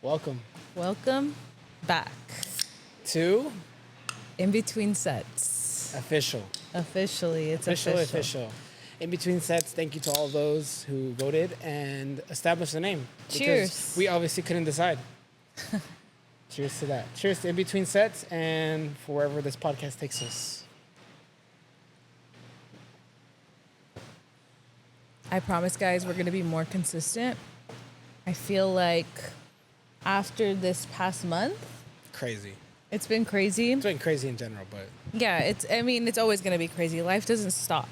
Welcome Welcome back to In Between Sets. Official. Officially, it's official. In between sets, thank you to all those who voted and established the name. Cheers. Because we obviously couldn't decide. Cheers to that. Cheers to In Between Sets and for wherever this podcast takes us. I promise, guys, we're going to be more consistent. I feel like after this past month, Crazy. it's been crazy. It's been crazy in general, but Yeah, it's always going to be crazy. Life doesn't stop.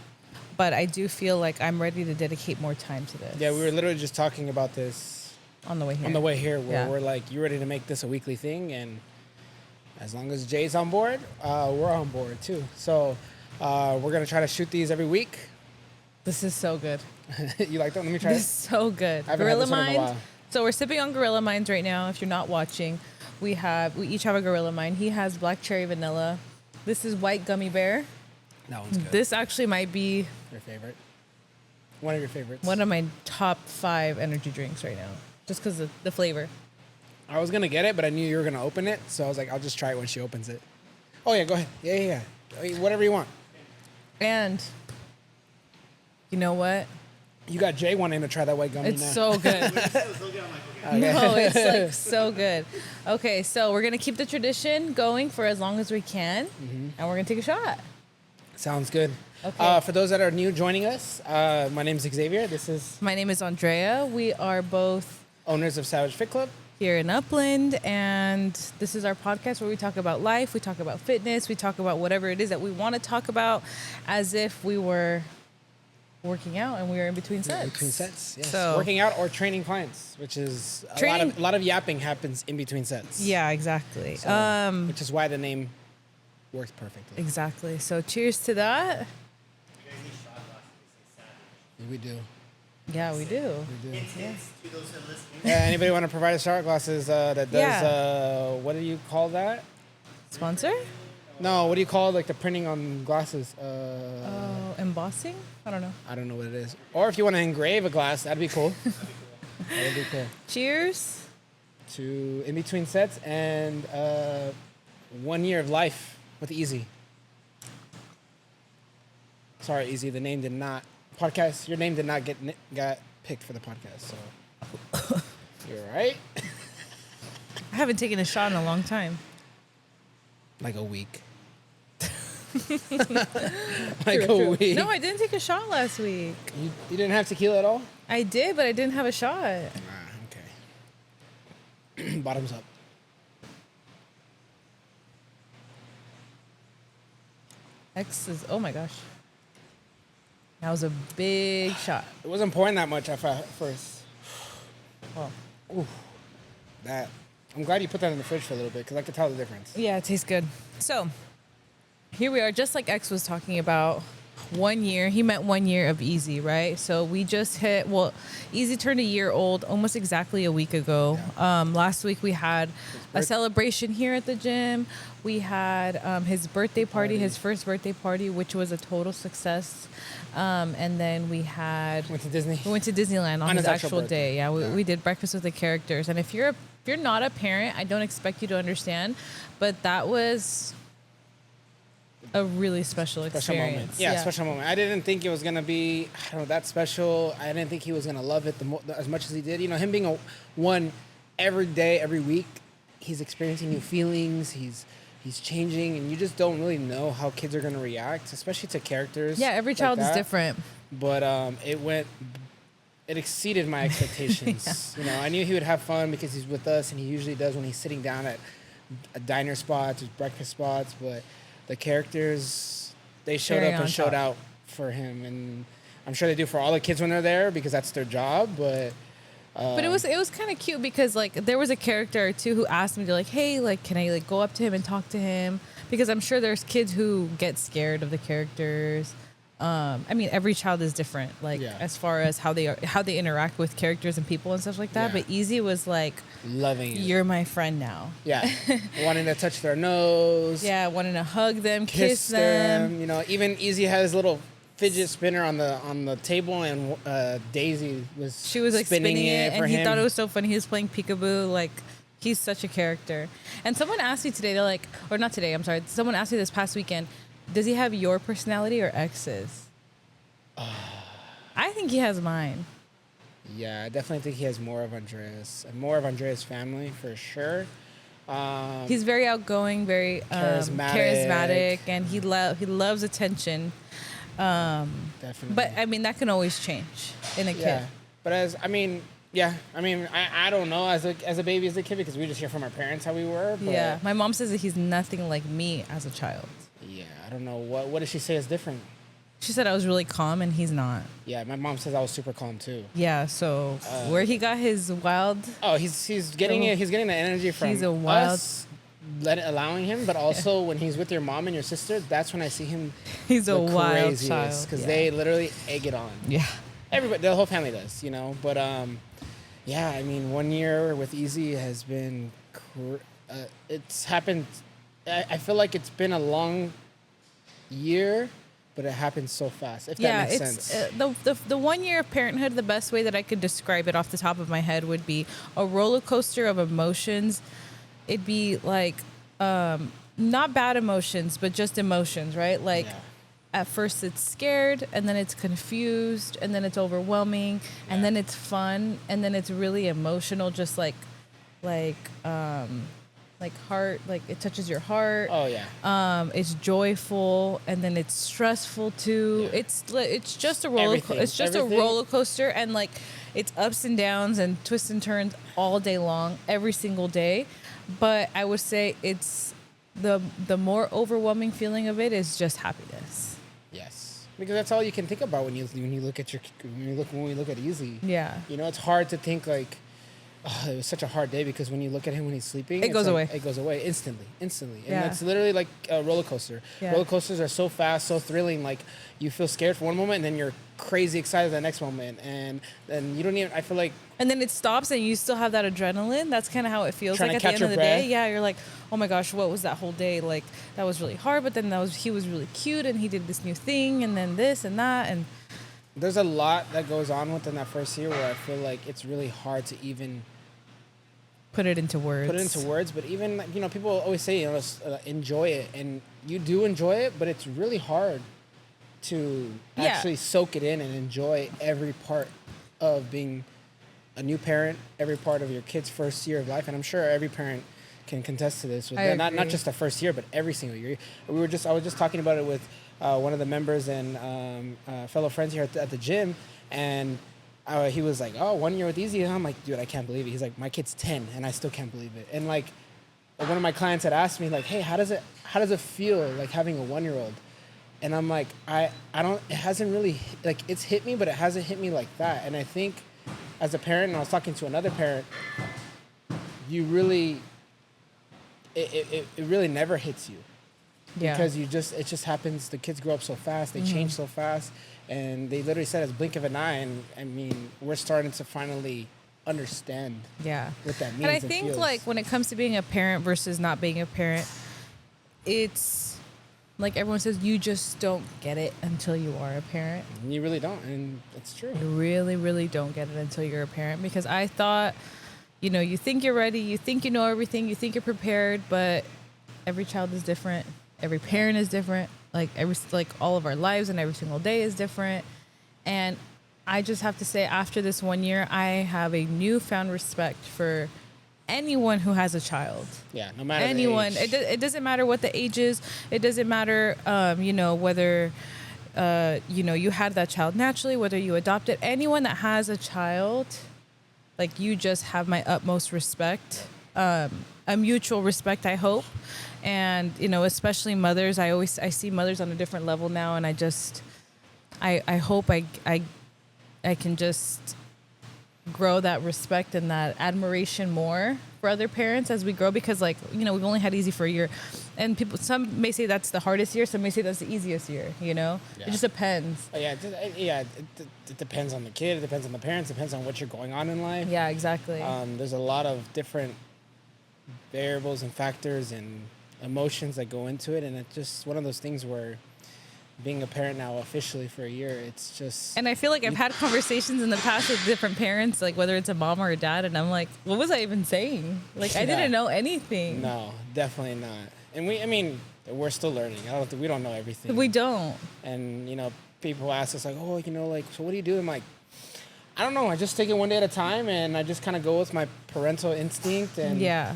But I do feel like I'm ready to dedicate more time to this. yeah, we were literally just talking about this on the way here. Where Yeah. we're like, you ready to make this a weekly thing? And as long as Jay's on board, we're on board too. So we're going to try to shoot these every week. This is so good. You like that? Let me try This it. is so good. I haven't had Gorilla this one in a Mind. while. So we're sipping on Gorilla Minds right now. If you're not watching, we each have a Gorilla Mind. He has black cherry vanilla. This is white gummy bear. That one's good. This actually might be Your favorite? One of your favorites? one of my top 5 energy drinks right now, just because of the flavor. I was going to get it, but I knew you were going to open it. So I was like, I'll just try it when she opens it. Oh, yeah, go ahead. Yeah. I mean, whatever you want. And you know what? You got Jay wanting to try that white gummy It's now. so good. No, it's like so good. Okay, so we're gonna keep the tradition going for as long as we can, and we're gonna take a shot. Sounds good. Okay. For those that are new joining us, my name is Xavier. This is My name is Andrea. We are both owners of Savage Fit Club. here in Upland, and this is our podcast where we talk about life, we talk about fitness, we talk about whatever it is that we want to talk about, as if we were working out and we were in between sets. In between sets, yes. So Working out or training clients, which is Training- a lot of yapping happens in between sets. yeah, exactly. So, which is why the name works perfectly. Exactly. So cheers to that. We do. Yeah, we do. We do. Hints to those who are listening. Yeah, anybody want to provide us shot glasses that does, Yeah. What do you call that? Sponsor? No, what do you call like the printing on glasses? Embossing? I don't know. I don't know what it is. Or if you want to engrave a glass, that'd be cool. That'd be cool. Cheers. To In Between Sets and 1 year of life with Easy. Sorry, Easy, the name did not... Podcast, your name did not got picked for the podcast, so... You're right. I haven't taken a shot in a long time. Like a week. Like a week. No, I didn't take a shot last week. You didn't have tequila at all? I did, but I didn't have a shot. Okay. Bottoms up. X is, oh my gosh. That was a big shot. It wasn't pouring that much at first. Well, Ooh. That. I'm glad you put that in the fridge for a little bit because I could tell the difference. yeah, it tastes good. So, here we are, just like X was talking about. 1 year. He meant 1 year of Easy, right? So we just hit, Easy turned a year old almost exactly a week ago. Yeah. Last week we had a celebration here at the gym. We had his birthday party, his first birthday party, which was a total success. And then we Went to Disney. went to Disneyland on his actual birthday. day. Yeah, Yeah. we did breakfast with the characters. And if you're not a parent, I don't expect you to understand, but that was a really special experience. moment. Yeah, special moment. I didn't think it was gonna be, I don't know, that special. I didn't think he was gonna love it as much as he did. You know, him being one every day, every week, he's experiencing new feelings. He's changing, and you just don't really know how kids are gonna react, especially to characters. Yeah, every like child is that. different. But it exceeded my expectations. You know, I knew he would have fun because he's with us, and he usually does when he's sitting down at diner spots or breakfast spots. But the characters, they showed Cherry up and on showed top. out for him, and I'm sure they do for all the kids when they're there because that's their job. But But it was kind of cute because like there was a character or two who asked me to like, hey, like can I like go up to him and talk to him? Because I'm sure there's kids who get scared of the characters. I mean, every child is different, like Yeah. as far as how they interact with characters and people and stuff like that. Yeah. But Easy was like, loving it. "You're my friend now." Yeah, wanting to touch their nose. Yeah, wanting to hug them, Kiss them. You know, even Easy has little fidget spinner on the table, and Daisy was She was like spinning it, for and he him. thought it was so funny. He was playing peekaboo. Like, he's such a character. And someone asked me today, they're like, or not today, I'm sorry. Someone asked me this past weekend, does he have your personality or X's? I think he has mine. Yeah, I definitely think he has more of Andrea's family for sure. He's very outgoing, very charismatic, and he loves attention. Definitely. But I mean, that can always change in a kid. Yeah, but I don't know as a baby, as a kid, because we just hear from our parents how we were. But Yeah, my mom says that he's nothing like me as a child. yeah, I don't know what did she say is different. She said I was really calm, and he's not. Yeah, my mom says I was super calm too. Yeah, so where he got his wild... Oh, he's getting it. He's getting the energy from He's a wild... us, allowing him, but also when he's with your mom and your sister, that's when I see him. He's a wild child because they literally egg it on. Yeah, everybody, the whole family does, But yeah, I mean, 1 year with Easy has been. It's happened. I feel like it's been a long year, but it happened so fast. If that makes sense. The 1 year of parenthood, the best way that I could describe it off the top of my head would be a roller coaster of emotions. It'd be like not bad emotions, but just emotions, right? Like at first it's scared, and then it's confused, and then it's overwhelming, and then it's fun, and then it's really emotional, just like heart, like it touches your heart. Oh yeah. It's joyful, and then it's stressful too. Yeah. It's just a roller. It's just a roller coaster, and like it's ups and downs and twists and turns all day long, every single day. But I would say it's the more overwhelming feeling of it is just happiness. Yes, because that's all you can think about when you look at when we look at Easy. Yeah. It's hard to think like, oh, it was such a hard day, because when you look at him when he's sleeping, it goes away. It goes away instantly. Yeah. And it's literally like a roller coaster. Yeah. Roller coasters are so fast, so thrilling. Like you feel scared for one moment, and then you're crazy excited the next moment, and then you don't even. I feel like. And then it stops, and you still have that adrenaline. That's kind of how it feels like at the end of the day. Yeah, you're like, oh my gosh, what was that whole day? Like that was really hard, but then he was really cute, and he did this new thing, and then this and that, and. There's a lot that goes on within that first year where I feel like it's really hard to even. Put it into words. But even people always say enjoy it, and you do enjoy it, but it's really hard to actually soak it in and enjoy every part of being a new parent, every part of your kid's first year of life, and I'm sure every parent can contest to this. With not just the first year, but every single year. I was just talking about it with one of the members and fellow friends here at the gym, and. He was like, oh, 1 year with Easy. And I'm like, dude, I can't believe it. He's like, my kid's 10, and I still can't believe it. And like, one of my clients had asked me, like, hey, how does it feel like having a 1-year-old? And I'm like, it hasn't really, like, it's hit me, but it hasn't hit me like that. And I think as a parent, and I was talking to another parent, you really, it really never hits you. Yeah. Because it just happens. The kids grow up so fast. They change so fast. And they literally said it's blink of an eye. And I mean, we're starting to finally understand what that means. And I think like when it comes to being a parent versus not being a parent, it's like everyone says, you just don't get it until you are a parent. You really don't. And it's true. You really, really don't get it until you're a parent. Because I thought, you think you're ready. You think you know everything. You think you're prepared. But every child is different. Every parent is different. Like all of our lives and every single day is different. And I just have to say, after this 1 year, I have a newfound respect for anyone who has a child. Yeah, no matter anyone. the age. It doesn't matter what the age is. It doesn't matter, whether you had that child naturally, whether you adopted. Anyone that has a child, like, you just have my utmost respect. A mutual respect, I hope. And, especially mothers. I see mothers on a different level now, and I hope I can just grow that respect and that admiration more for other parents as we grow, because we've only had Easy for a year, and some may say that's the hardest year, some may say that's the easiest year. It just depends. It depends on the kid, it depends on the parents, it depends on what you're going on in life. Yeah, exactly. There's a lot of different variables and factors and emotions that go into it, and it's just one of those things where being a parent now officially for a year, it's just. And I feel like I've had conversations in the past with different parents, like whether it's a mom or a dad, and I'm like, what was I even saying? Like, I didn't know anything. No, definitely not. And I mean, we're still learning. We don't know everything. We don't. And, people ask us, like, oh, like, so what do you do? I'm like, I don't know. I just take it one day at a time, and I just kind of go with my parental instinct and, your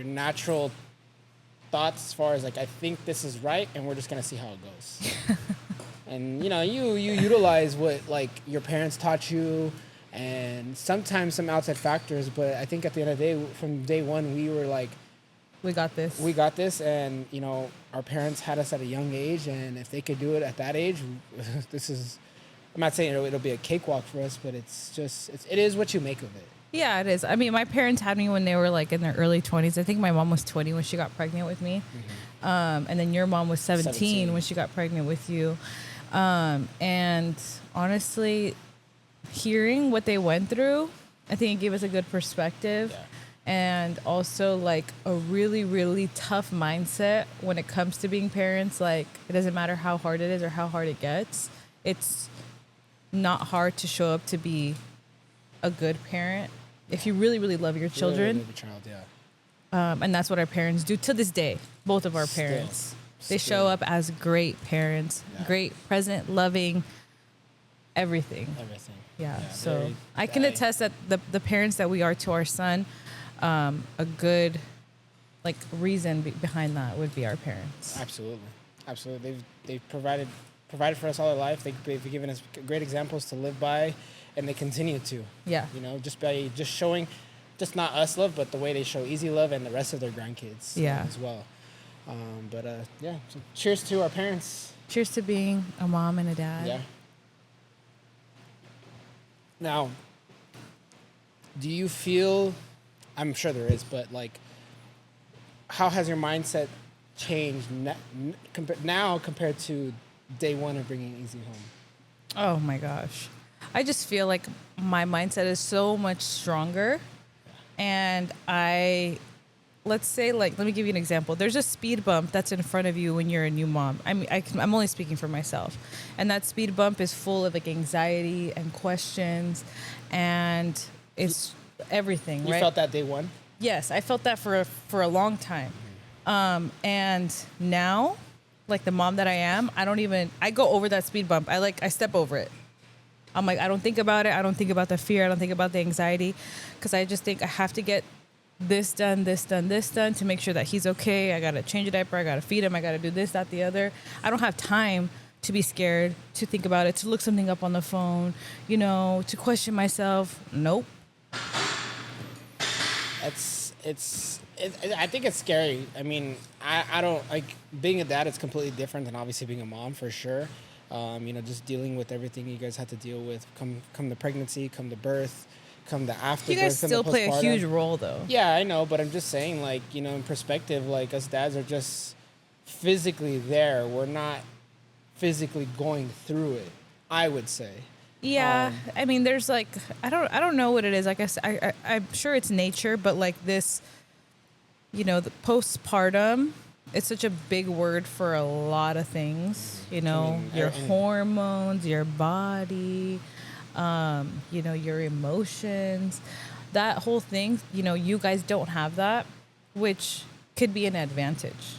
natural thoughts as far as, like, I think this is right, and we're just going to see how it goes. And, you utilize what, like, your parents taught you and sometimes some outside factors. But I think at the end of the day, from day one, we were like, we got this. We got this. And, our parents had us at a young age. And if they could do it at that age, I'm not saying it'll be a cakewalk for us, but it is what you make of it. Yeah, it is. I mean, my parents had me when they were like in their early 20s. I think my mom was 20 when she got pregnant with me. Mm-hmm. And then your mom was 17 when she got pregnant with you. And honestly, hearing what they went through, I think it gave us a good perspective. Yeah. And also like a really, really tough mindset when it comes to being parents. Like, it doesn't matter how hard it is or how hard it gets. It's not hard to show up to be a good parent if you really, really love your children. Really love your child, yeah. And that's what our parents do to this day. Both of our parents. They show up as great parents, great, present, loving, everything. Everything. Yeah. So I can attest that the parents that we are to our son, a good like reason behind that would be our parents. Absolutely. They've provided for us all our life. They've given us great examples to live by, and they continue to. Yeah. Just by showing, just not us love, but the way they show Easy love and the rest of their grandkids. Yeah. As well. So cheers to our parents. Cheers to being a mom and a dad. Yeah. Now, do you feel, I'm sure there is, but like, how has your mindset changed now compared to day one of bringing Easy home? Oh my gosh. I just feel like my mindset is so much stronger. And let's say, like, let me give you an example. There's a speed bump that's in front of you when you're a new mom. I mean, I'm only speaking for myself. And that speed bump is full of like anxiety and questions, and it's everything, right? You felt that day one? Yes, I felt that for a long time. And now, like the mom that I am, I go over that speed bump. I step over it. I'm like, I don't think about it. I don't think about the fear. I don't think about the anxiety, because I just think I have to get this done to make sure that he's okay. I got to change a diaper. I got to feed him. I got to do this, that, the other. I don't have time to be scared, to think about it, to look something up on the phone, to question myself. Nope. I think it's scary. I mean, I don't like being a dad. It's completely different than obviously being a mom, for sure. Just dealing with everything you guys had to deal with, come the pregnancy, come the birth, come the afterbirth. You guys still play a huge role, though. Yeah, I know, but I'm just saying, like, in perspective, like, us dads are just physically there. We're not physically going through it, I would say. Yeah, I mean, there's like, I don't know what it is. Like I'm sure it's nature, but like this, the postpartum, it's such a big word for a lot of things. Your hormones, your body, your emotions, that whole thing. You guys don't have that, which could be an advantage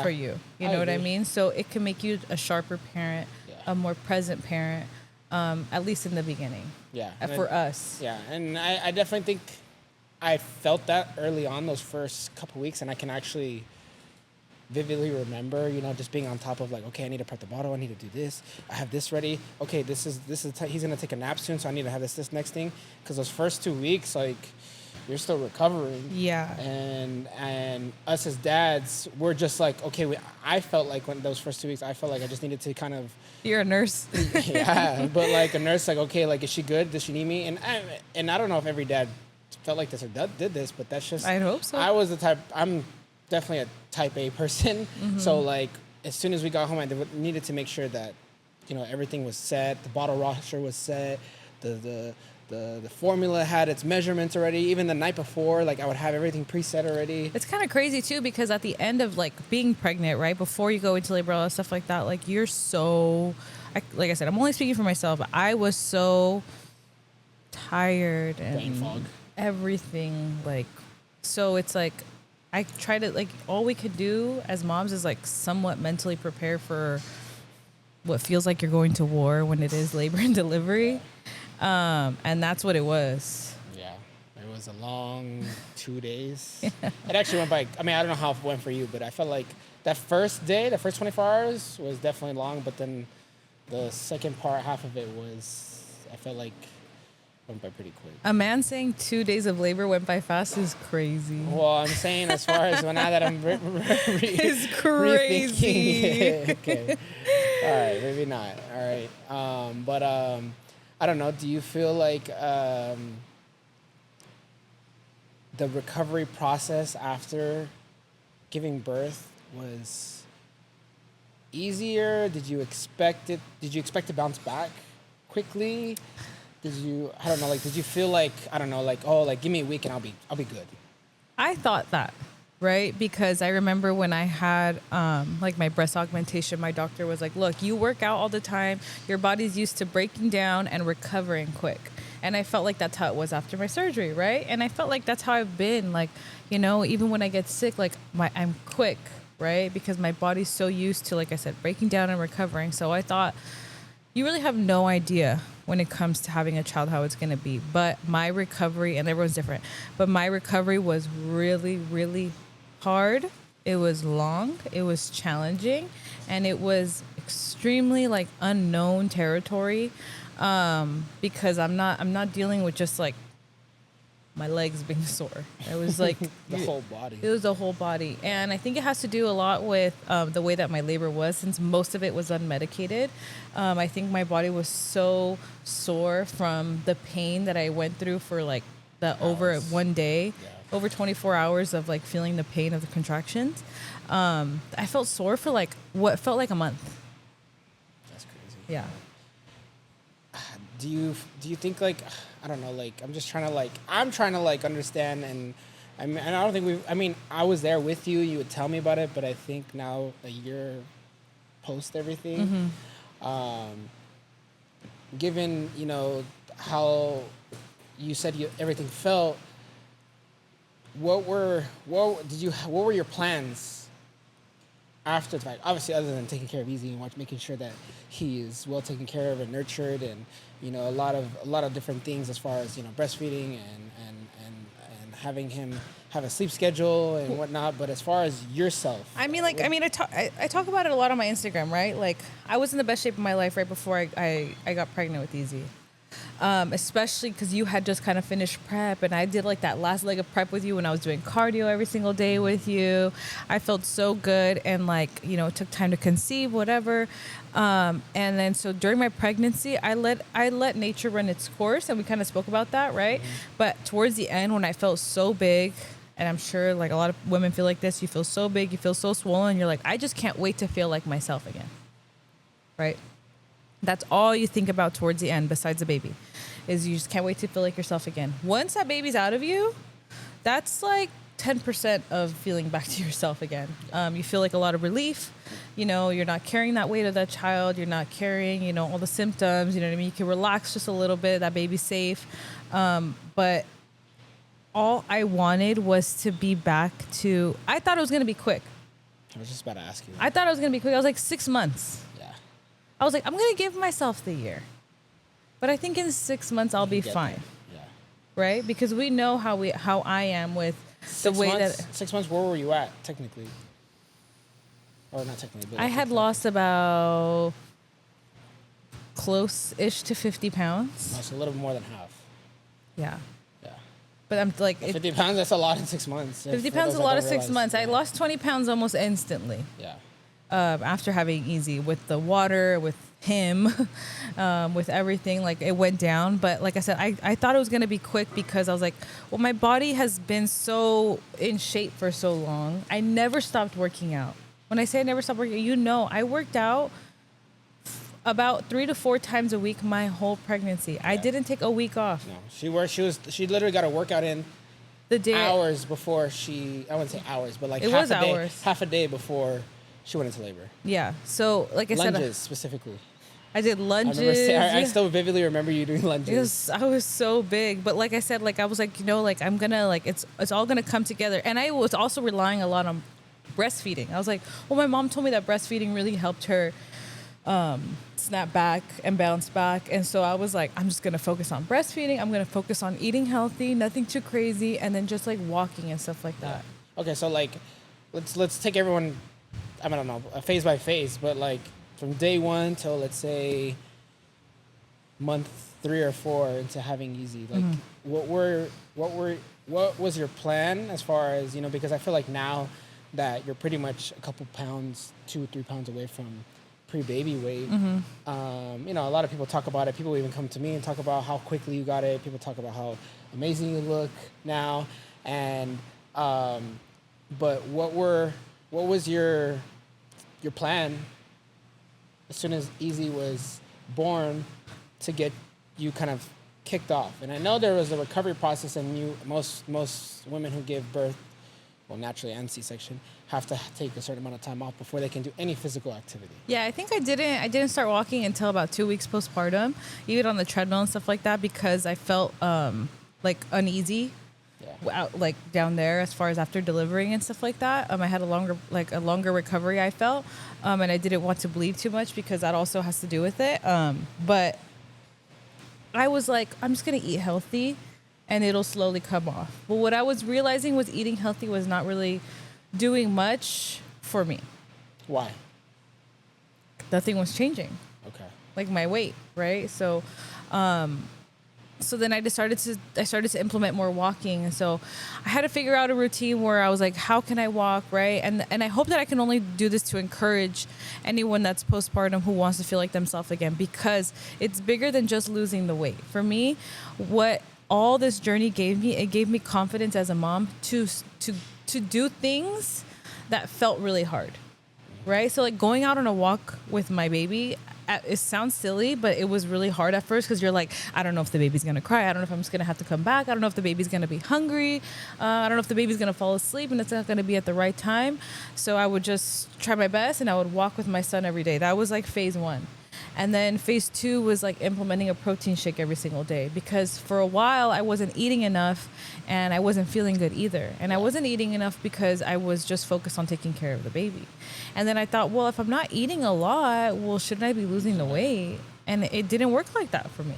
for you. You know what I mean? So it can make you a sharper parent, a more present parent. At least in the beginning. Yeah. For us. Yeah. And I definitely think I felt that early on, those first couple weeks, and I can actually vividly remember, just being on top of like, okay, I need to prep the bottle. I need to do this. I have this ready. Okay, he's going to take a nap soon, so I need to have this next thing. Because those first 2 weeks, like, you're still recovering. Yeah. And us as dads, we're just like, okay, I felt like when those first 2 weeks, I felt like I just needed to kind of. You're a nurse. Yeah, but like a nurse, like, okay, like, is she good? Does she need me? And I don't know if every dad felt like this or did this, but that's just. I hope so. I'm definitely a type A person. Mm-hmm. So like, as soon as we got home, I needed to make sure that, everything was set. The bottle washer was set. The the formula had its measurements already. Even the night before, like I would have everything preset already. It's kind of crazy too, because at the end of like being pregnant, right before you go into labor, all that stuff like that, like you're so, like I said, I'm only speaking for myself. I was so tired and Brain fog. everything, like, so it's like I try to, like, all we could do as moms is like somewhat mentally prepare for what feels like you're going to war when it is labor and delivery. And that's what it was. Yeah, it was a long 2 days. Yeah. It actually went by. I mean, I don't know how it went for you, but I felt like that first day, the first 24 hours was definitely long. But then the second part, half of it was, I felt like went by pretty quick. A man saying 2 days of labor went by fast is crazy. Well, I'm saying as far as now that I'm It's crazy. Rethinking it. Okay. All right, maybe not. All right. But I don't know. Do you feel like the recovery process after giving birth was easier? Did you expect it? Did you expect to bounce back quickly? Did you? I don't know. Like, did you feel like, I don't know, like, oh, like give me a week and I'll be good? I thought that, right? Because I remember when I had like my breast augmentation, my doctor was like, look, you work out all the time. Your body's used to breaking down and recovering quick. And I felt like that's how it was after my surgery, right? And I felt like that's how I've been. Like, you know, even when I get sick, like I'm quick, right? Because my body's so used to, like I said, breaking down and recovering. So I thought, you really have no idea when it comes to having a child how it's going to be. But my recovery, and everyone's different, but my recovery was really, really hard. It was long, it was challenging, and it was extremely like unknown territory, because I'm not dealing with just like my legs being sore. It was like The whole body. It was the whole body. And I think it has to do a lot with the way that my labor was, since most of it was unmedicated. I think my body was so sore from the pain that I went through for like the over 1 day, over 24 hours of like feeling the pain of the contractions. I felt sore for like what felt like a month. That's crazy. Yeah. Do you think, like, I don't know, like, I'm trying to like understand, and I mean, and I don't think I was there with you. You would tell me about it, but I think now a year post everything, given, you know, how you said everything felt, what were your plans after the fact? Obviously, other than taking care of Easy and making sure that he is well taken care of and nurtured, and, you know, a lot of different things as far as, you know, breastfeeding and having him have a sleep schedule and whatnot. But as far as yourself, I talk about it a lot on my Instagram, right? Like, I was in the best shape of my life right before I got pregnant with Easy. Especially because you had just kind of finished prep, and I did like that last leg of prep with you when I was doing cardio every single day with you. I felt so good, and like, you know, it took time to conceive, whatever. And then so during my pregnancy, I let nature run its course, and we kind of spoke about that, right? Mm-hmm. But towards the end, when I felt so big, and I'm sure like a lot of women feel like this, you feel so big, you feel so swollen, you're like, I just can't wait to feel like myself again, right? That's all you think about towards the end, besides the baby, is you just can't wait to feel like yourself again. Once that baby's out of you, that's like 10% of feeling back to yourself again. You feel like a lot of relief. You know, you're not carrying that weight of that child. You're not carrying, you know, all the symptoms. You know what I mean? You can relax just a little bit. That baby's safe. But all I wanted was to be back to, I thought it was going to be quick. I was just about to ask you. I thought it was going to be quick. I was like 6 months. I was like, I'm going to give myself the year. But I think in 6 months, I'll be fine. Yeah. Right? Because we know how I am with the way that... 6 months, where were you at, technically? Or not technically, but... I had lost about close-ish to 50 pounds. Oh, so a little more than half. Yeah. Yeah. But I'm like... 50 pounds, that's a lot in 6 months. 50 pounds is a lot of 6 months. Yeah. I lost 20 pounds almost instantly. Yeah. After having Easy, with the water, with him, with everything, like it went down. But like I said, I thought it was going to be quick, because I was like, well, my body has been so in shape for so long. I never stopped working out. When I say I never stopped working, you know, I worked out about 3 to 4 times a week my whole pregnancy. I didn't take a week off. No, she literally got a workout in The day hours before I wouldn't say hours, but like It half was a day, hours. half a day before she went into labor. Yeah. So like I said, Lunges specifically. I did lunges. I still vividly remember you doing lunges. I was so big, but like I said, like I was like, like I'm gonna like it's all gonna come together. And I was also relying a lot on breastfeeding. I was like, well, my mom told me that breastfeeding really helped her snap back and bounce back. And so I was like, I'm just gonna focus on breastfeeding. I'm gonna focus on eating healthy, nothing too crazy, and then just like walking and stuff like that. Okay, so like, let's take everyone. I don't know, phase by phase, but like from day one till let's say month 3 or 4 into having easy. Like, what was your plan as far as because I feel like now that you're pretty much a couple pounds, 2 or 3 pounds away from pre-baby weight. A lot of people talk about it. People even come to me and talk about how quickly you got it. People talk about how amazing you look now. And but what was your plan as soon as Easy was born to get you kind of kicked off? And I know there was a recovery process, and most women who give birth, well, naturally and C-section, have to take a certain amount of time off before they can do any physical activity. Yeah, I think I didn't start walking until about 2 weeks postpartum, even on the treadmill and stuff like that, because I felt like uneasy out like down there as far as after delivering and stuff like that. I had a longer recovery, I felt, and I didn't want to bleed too much because that also has to do with it. But I was like, I'm just gonna eat healthy and it'll slowly come off. But what I was realizing was eating healthy was not really doing much for me. Why? Nothing was changing. Okay. Like my weight, right? So so then I started to implement more walking. And so I had to figure out a routine where I was like, how can I walk, right? And I hope that I can only do this to encourage anyone that's postpartum who wants to feel like themselves again, because it's bigger than just losing the weight. For me, what all this journey gave me, it gave me confidence as a mom to do things that felt really hard, right? So like going out on a walk with my baby, it sounds silly, but it was really hard at first because you're like, I don't know if the baby's going to cry. I don't know if I'm just going to have to come back. I don't know if the baby's going to be hungry. I don't know if the baby's going to fall asleep and it's not going to be at the right time. So I would just try my best and I would walk with my son every day. That was like phase 1. And then phase 2 was like implementing a protein shake every single day, because for a while I wasn't eating enough and I wasn't feeling good either. And I wasn't eating enough because I was just focused on taking care of the baby. And then I thought, well, if I'm not eating a lot, well, shouldn't I be losing the weight? And it didn't work like that for me.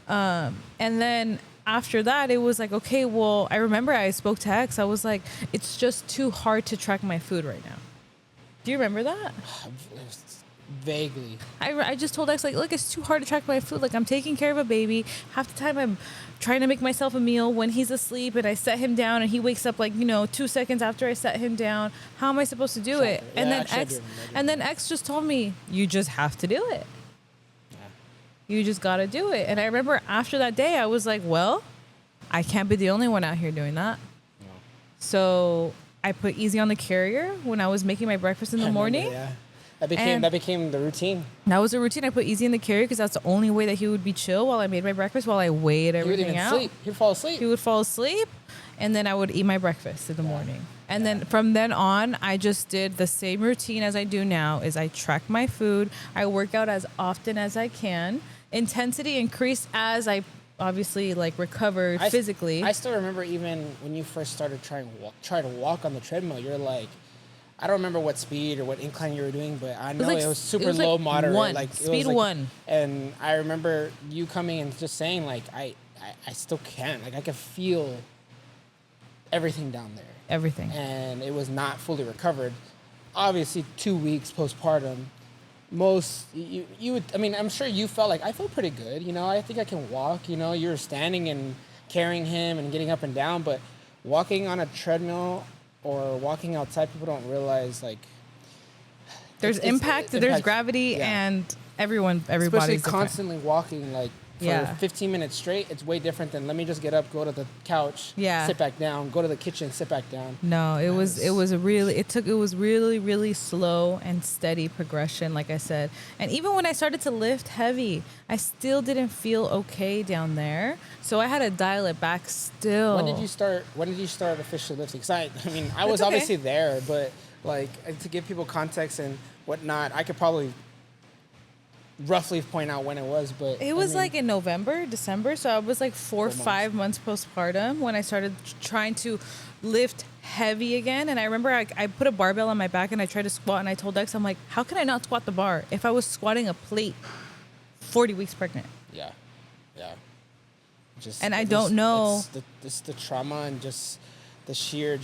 No. And then after that, it was like, okay, well, I remember I spoke to X. I was like, it's just too hard to track my food right now. Do you remember that? Vaguely. I just told X, like, look, it's too hard to track my food. Like, I'm taking care of a baby. Half the time I'm trying to make myself a meal when he's asleep and I set him down and he wakes up like, 2 seconds after I set him down. How am I supposed to do it? Yeah, And then X just told me, you just have to do it. Yeah. You just got to do it. And I remember after that day, I was like, well, I can't be the only one out here doing that. No. So I put Easy on the carrier when I was making my breakfast in the morning. Yeah. That became the routine. That was a routine. I put Easy in the carrier because that's the only way that he would be chill while I made my breakfast, while I weighed everything out. Sleep. He'd fall asleep. He would fall asleep, and then I would eat my breakfast in the morning. And then from then on, I just did the same routine as I do now. Is I track my food. I work out as often as I can. Intensity increased as I obviously recovered physically. I still remember even when you first started trying to walk on the treadmill. You're like, I don't remember what speed or what incline you were doing, but I know it was super low, moderate. Speed 1. And I remember you coming and just saying, like, I still can't. Like, I can feel everything down there. Everything. And it was not fully recovered. Obviously, 2 weeks postpartum, you would, I'm sure you felt like, I feel pretty good. I think I can walk. You're standing and carrying him and getting up and down, but walking on a treadmill or walking outside, people don't realize there's impact, there's gravity, and everybody's especially different. constantly walking. Like, for 15 minutes straight, it's way different than let me just get up, go to the couch, sit back down, go to the kitchen, sit back down. No, it was really, really slow and steady progression, like I said. And even when I started to lift heavy, I still didn't feel okay down there. So I had to dial it back still. When did you start officially lifting? Because I was obviously there, but like to give people context and whatnot, I could probably roughly point out when it was, but it was like in November, December. So I was like 4 or 5 months postpartum when I started trying to lift heavy again. And I remember I put a barbell on my back and I tried to squat, and I told Dex, I'm like, how can I not squat the bar if I was squatting a plate 40 weeks pregnant? Yeah. And I don't know. It's the trauma and just the sheer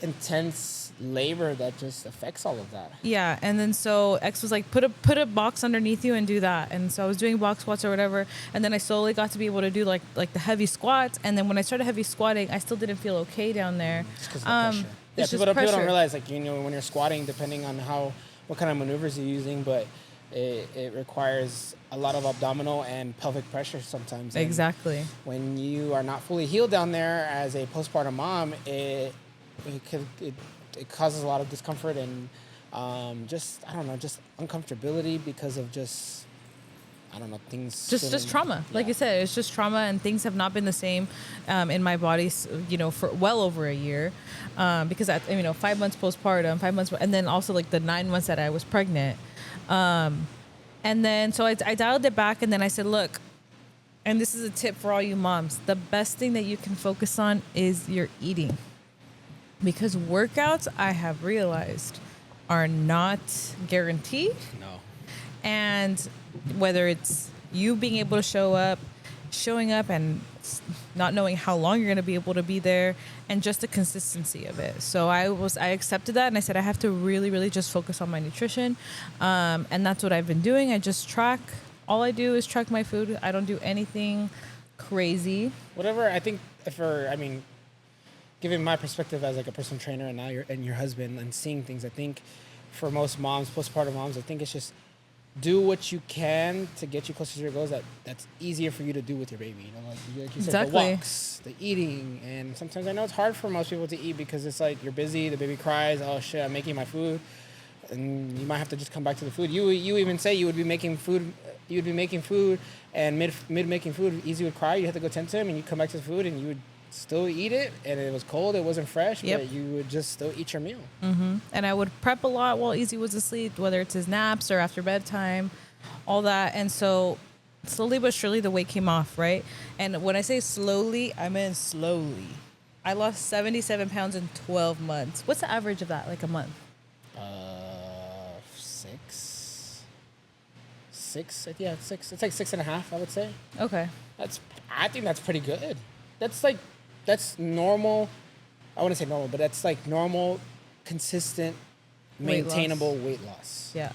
intense labor that just affects all of that. Yeah, and then so X was like, put a box underneath you and do that. And so I was doing box squats or whatever, and then I slowly got to be able to do like the heavy squats. And then when I started heavy squatting, I still didn't feel okay down there. It's because of the pressure. People don't realize, like, when you're squatting, depending on what kind of maneuvers you're using, but it requires a lot of abdominal and pelvic pressure sometimes. And exactly. when you are not fully healed down there as a postpartum mom, it causes a lot of discomfort and just uncomfortability because of things. Just trauma. Like you said, it's just trauma, and things have not been the same in my body, for well over a year, because 5 months postpartum, 5 months, and then also like the 9 months that I was pregnant. And then so I dialed it back, and then I said, look, and this is a tip for all you moms, the best thing that you can focus on is your eating. Because workouts, I have realized, are not guaranteed. No. And whether it's you being able to showing up and not knowing how long you're going to be able to be there, and just the consistency of it. So I accepted that, and I said I have to really, really just focus on my nutrition. And that's what I've been doing. I just track. All I do is track my food. I don't do anything crazy. Whatever, I think given my perspective as like a personal trainer and now your husband and seeing things, I think for most moms, postpartum moms, I think it's just do what you can to get you closer to your goals that's easier for you to do with your baby. Like you said, exactly. The walks, the eating. And sometimes I know it's hard for most people to eat because it's like you're busy, the baby cries, oh shit, I'm making my food. And you might have to just come back to the food. You even say you would be making food, and mid making food, Easy would cry, you have to go tend to him, and you come back to the food and you would still eat it, and it was cold, it wasn't fresh, but you would just still eat your meal. Mm-hmm. And I would prep a lot while Easy was asleep, whether it's his naps or after bedtime, all that. And so slowly but surely the weight came off, right? And when I say slowly, I mean slowly. I lost 77 pounds in 12 months. What's the average of that, like a month? 6. Yeah, 6. It's like 6.5, I would say. Okay. I think that's pretty good. That's normal. I wouldn't say normal, but that's like normal, consistent, maintainable weight loss. Yeah.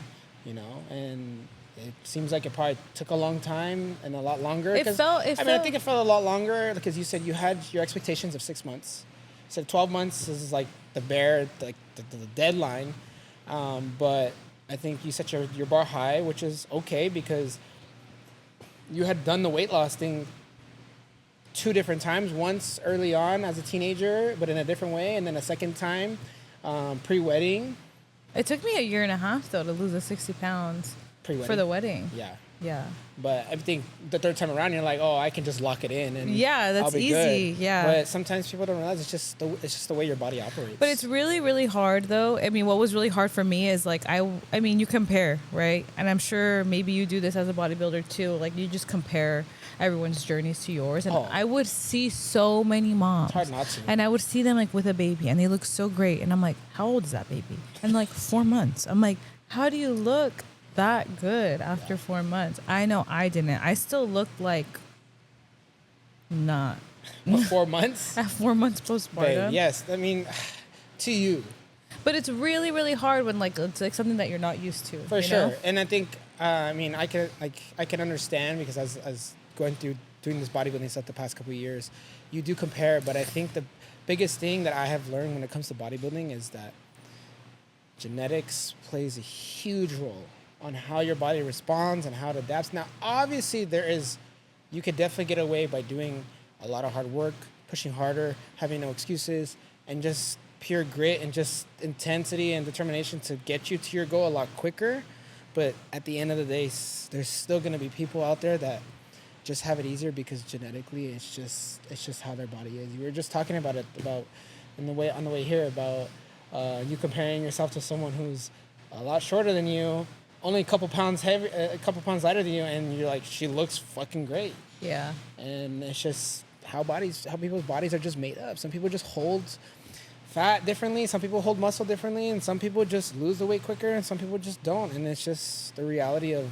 And it seems like it probably took a long time and a lot longer. I think it felt a lot longer because you said you had your expectations of 6 months. You said 12 months is like the deadline. But I think you set your bar high, which is okay because you had done the weight loss thing 2 different times. Once early on as a teenager, but in a different way, and then a second time pre-wedding. It took me 1.5 years though to lose the 60 pounds pre-wedding. For the wedding. Yeah. But I think the third time around, you're like, oh, I can just lock it in and that's I'll be easy. Good. Yeah. But sometimes people don't realize it's just the way your body operates. But it's really, really hard though. I mean, what was really hard for me is like I mean, you compare, right? And I'm sure maybe you do this as a bodybuilder too. Like you just compare everyone's journeys to yours, and I would see so many moms. It's hard not to. And I would see them like with a baby, and they look so great, and I'm like, how old is that baby? And like 4 months. I'm like, how do you look that good after 4 months? I know I didn't. I still looked like not. 4 months? At 4 months postpartum. Babe, yes, I mean, to you. But it's really, really hard when like it's like something that you're not used to. For sure, and I think I can understand because as going through doing this bodybuilding stuff the past couple of years, you do compare. But I think the biggest thing that I have learned when it comes to bodybuilding is that genetics plays a huge role on how your body responds and how it adapts. Now, obviously, you could definitely get away by doing a lot of hard work, pushing harder, having no excuses, and just pure grit and just intensity and determination to get you to your goal a lot quicker. But at the end of the day, there's still going to be people out there that just have it easier because genetically it's just how their body is. We were just talking about it on the way here about you comparing yourself to someone who's a lot shorter than you, only a couple pounds heavy, a couple pounds lighter than you, and you're like, she looks fucking great. Yeah. And it's just how people's bodies are just made up. Some people just hold fat differently, some people hold muscle differently, and some people just lose the weight quicker, and some people just don't. And it's just the reality of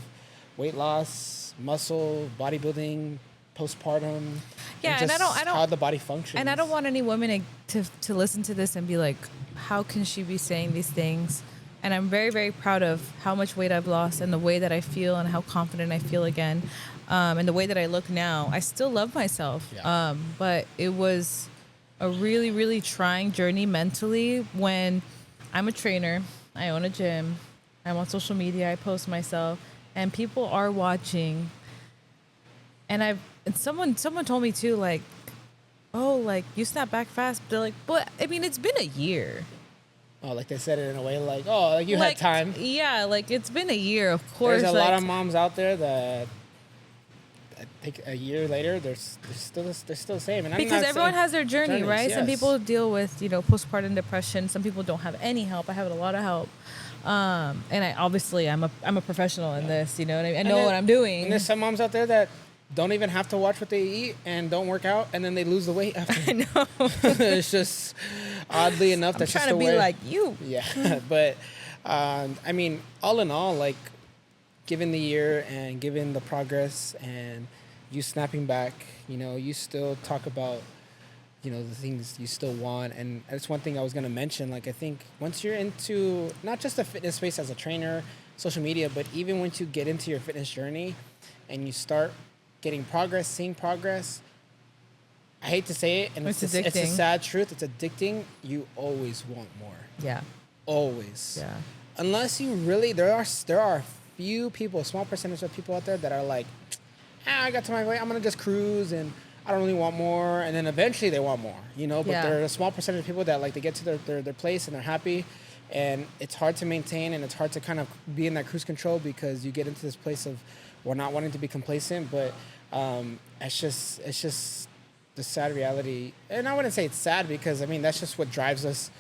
weight loss, muscle, bodybuilding, postpartum. Yeah, and I don't how the body functions. And I don't want any women to listen to this and be like, how can she be saying these things? And I'm very, very proud of how much weight I've lost and the way that I feel and how confident I feel again. And the way that I look now. I still love myself. Yeah. But it was a really, really trying journey mentally when I'm a trainer, I own a gym, I'm on social media, I post myself, and people are watching. And someone told me too, like, oh, like, you snap back fast. They're like, but I mean, it's been a year. Oh, like they said it in a way like, oh, like you had time. Yeah, like it's been a year, of course. There's a lot of moms out there that I think a year later they're still the same. And because everyone has their journey, right? Yes. Some people deal with postpartum depression. Some people don't have any help. I have a lot of help. And I'm a professional in this. You know what I mean? I know what I'm doing. And there's some moms out there that don't even have to watch what they eat and don't work out, and then they lose the weight after. I know. It's just oddly enough that's just the way. I'm trying to be like you. Yeah, but I mean, all in all, like, given the year and given the progress and you snapping back, you still talk about, the things you still want. And that's one thing I was going to mention. Like, I think once you're into not just the fitness space as a trainer, social media, but even once you get into your fitness journey and you start getting progress, seeing progress, I hate to say it, and it's a sad truth. It's addicting. You always want more. Yeah. Always. Yeah. Unless you really, there are a few people, a small percentage of people out there that are like, I got to my weight, I'm gonna just cruise, and I don't really want more. And then eventually they want more, But there are a small percentage of people that like they get to their place and they're happy, and it's hard to maintain and it's hard to kind of be in that cruise control because you get into this place of not wanting to be complacent, but it's just the sad reality. And I wouldn't say it's sad because, I mean, that's just what drives us,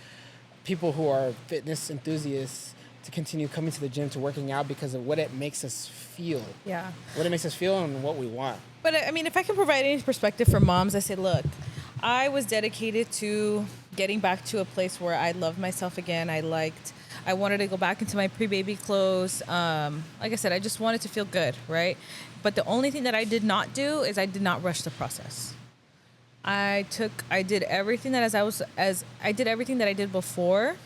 people who are fitness enthusiasts, to continue coming to the gym, to working out because of what it makes us feel. Yeah. What it makes us feel and what we want. But I mean, if I can provide any perspective for moms, I say, look, I was dedicated to getting back to a place where I loved myself again. I wanted to go back into my pre-baby clothes. Like I said, I just wanted to feel good, right? But the only thing that I did not do is I did not rush the process. I did everything that I did everything that I did before,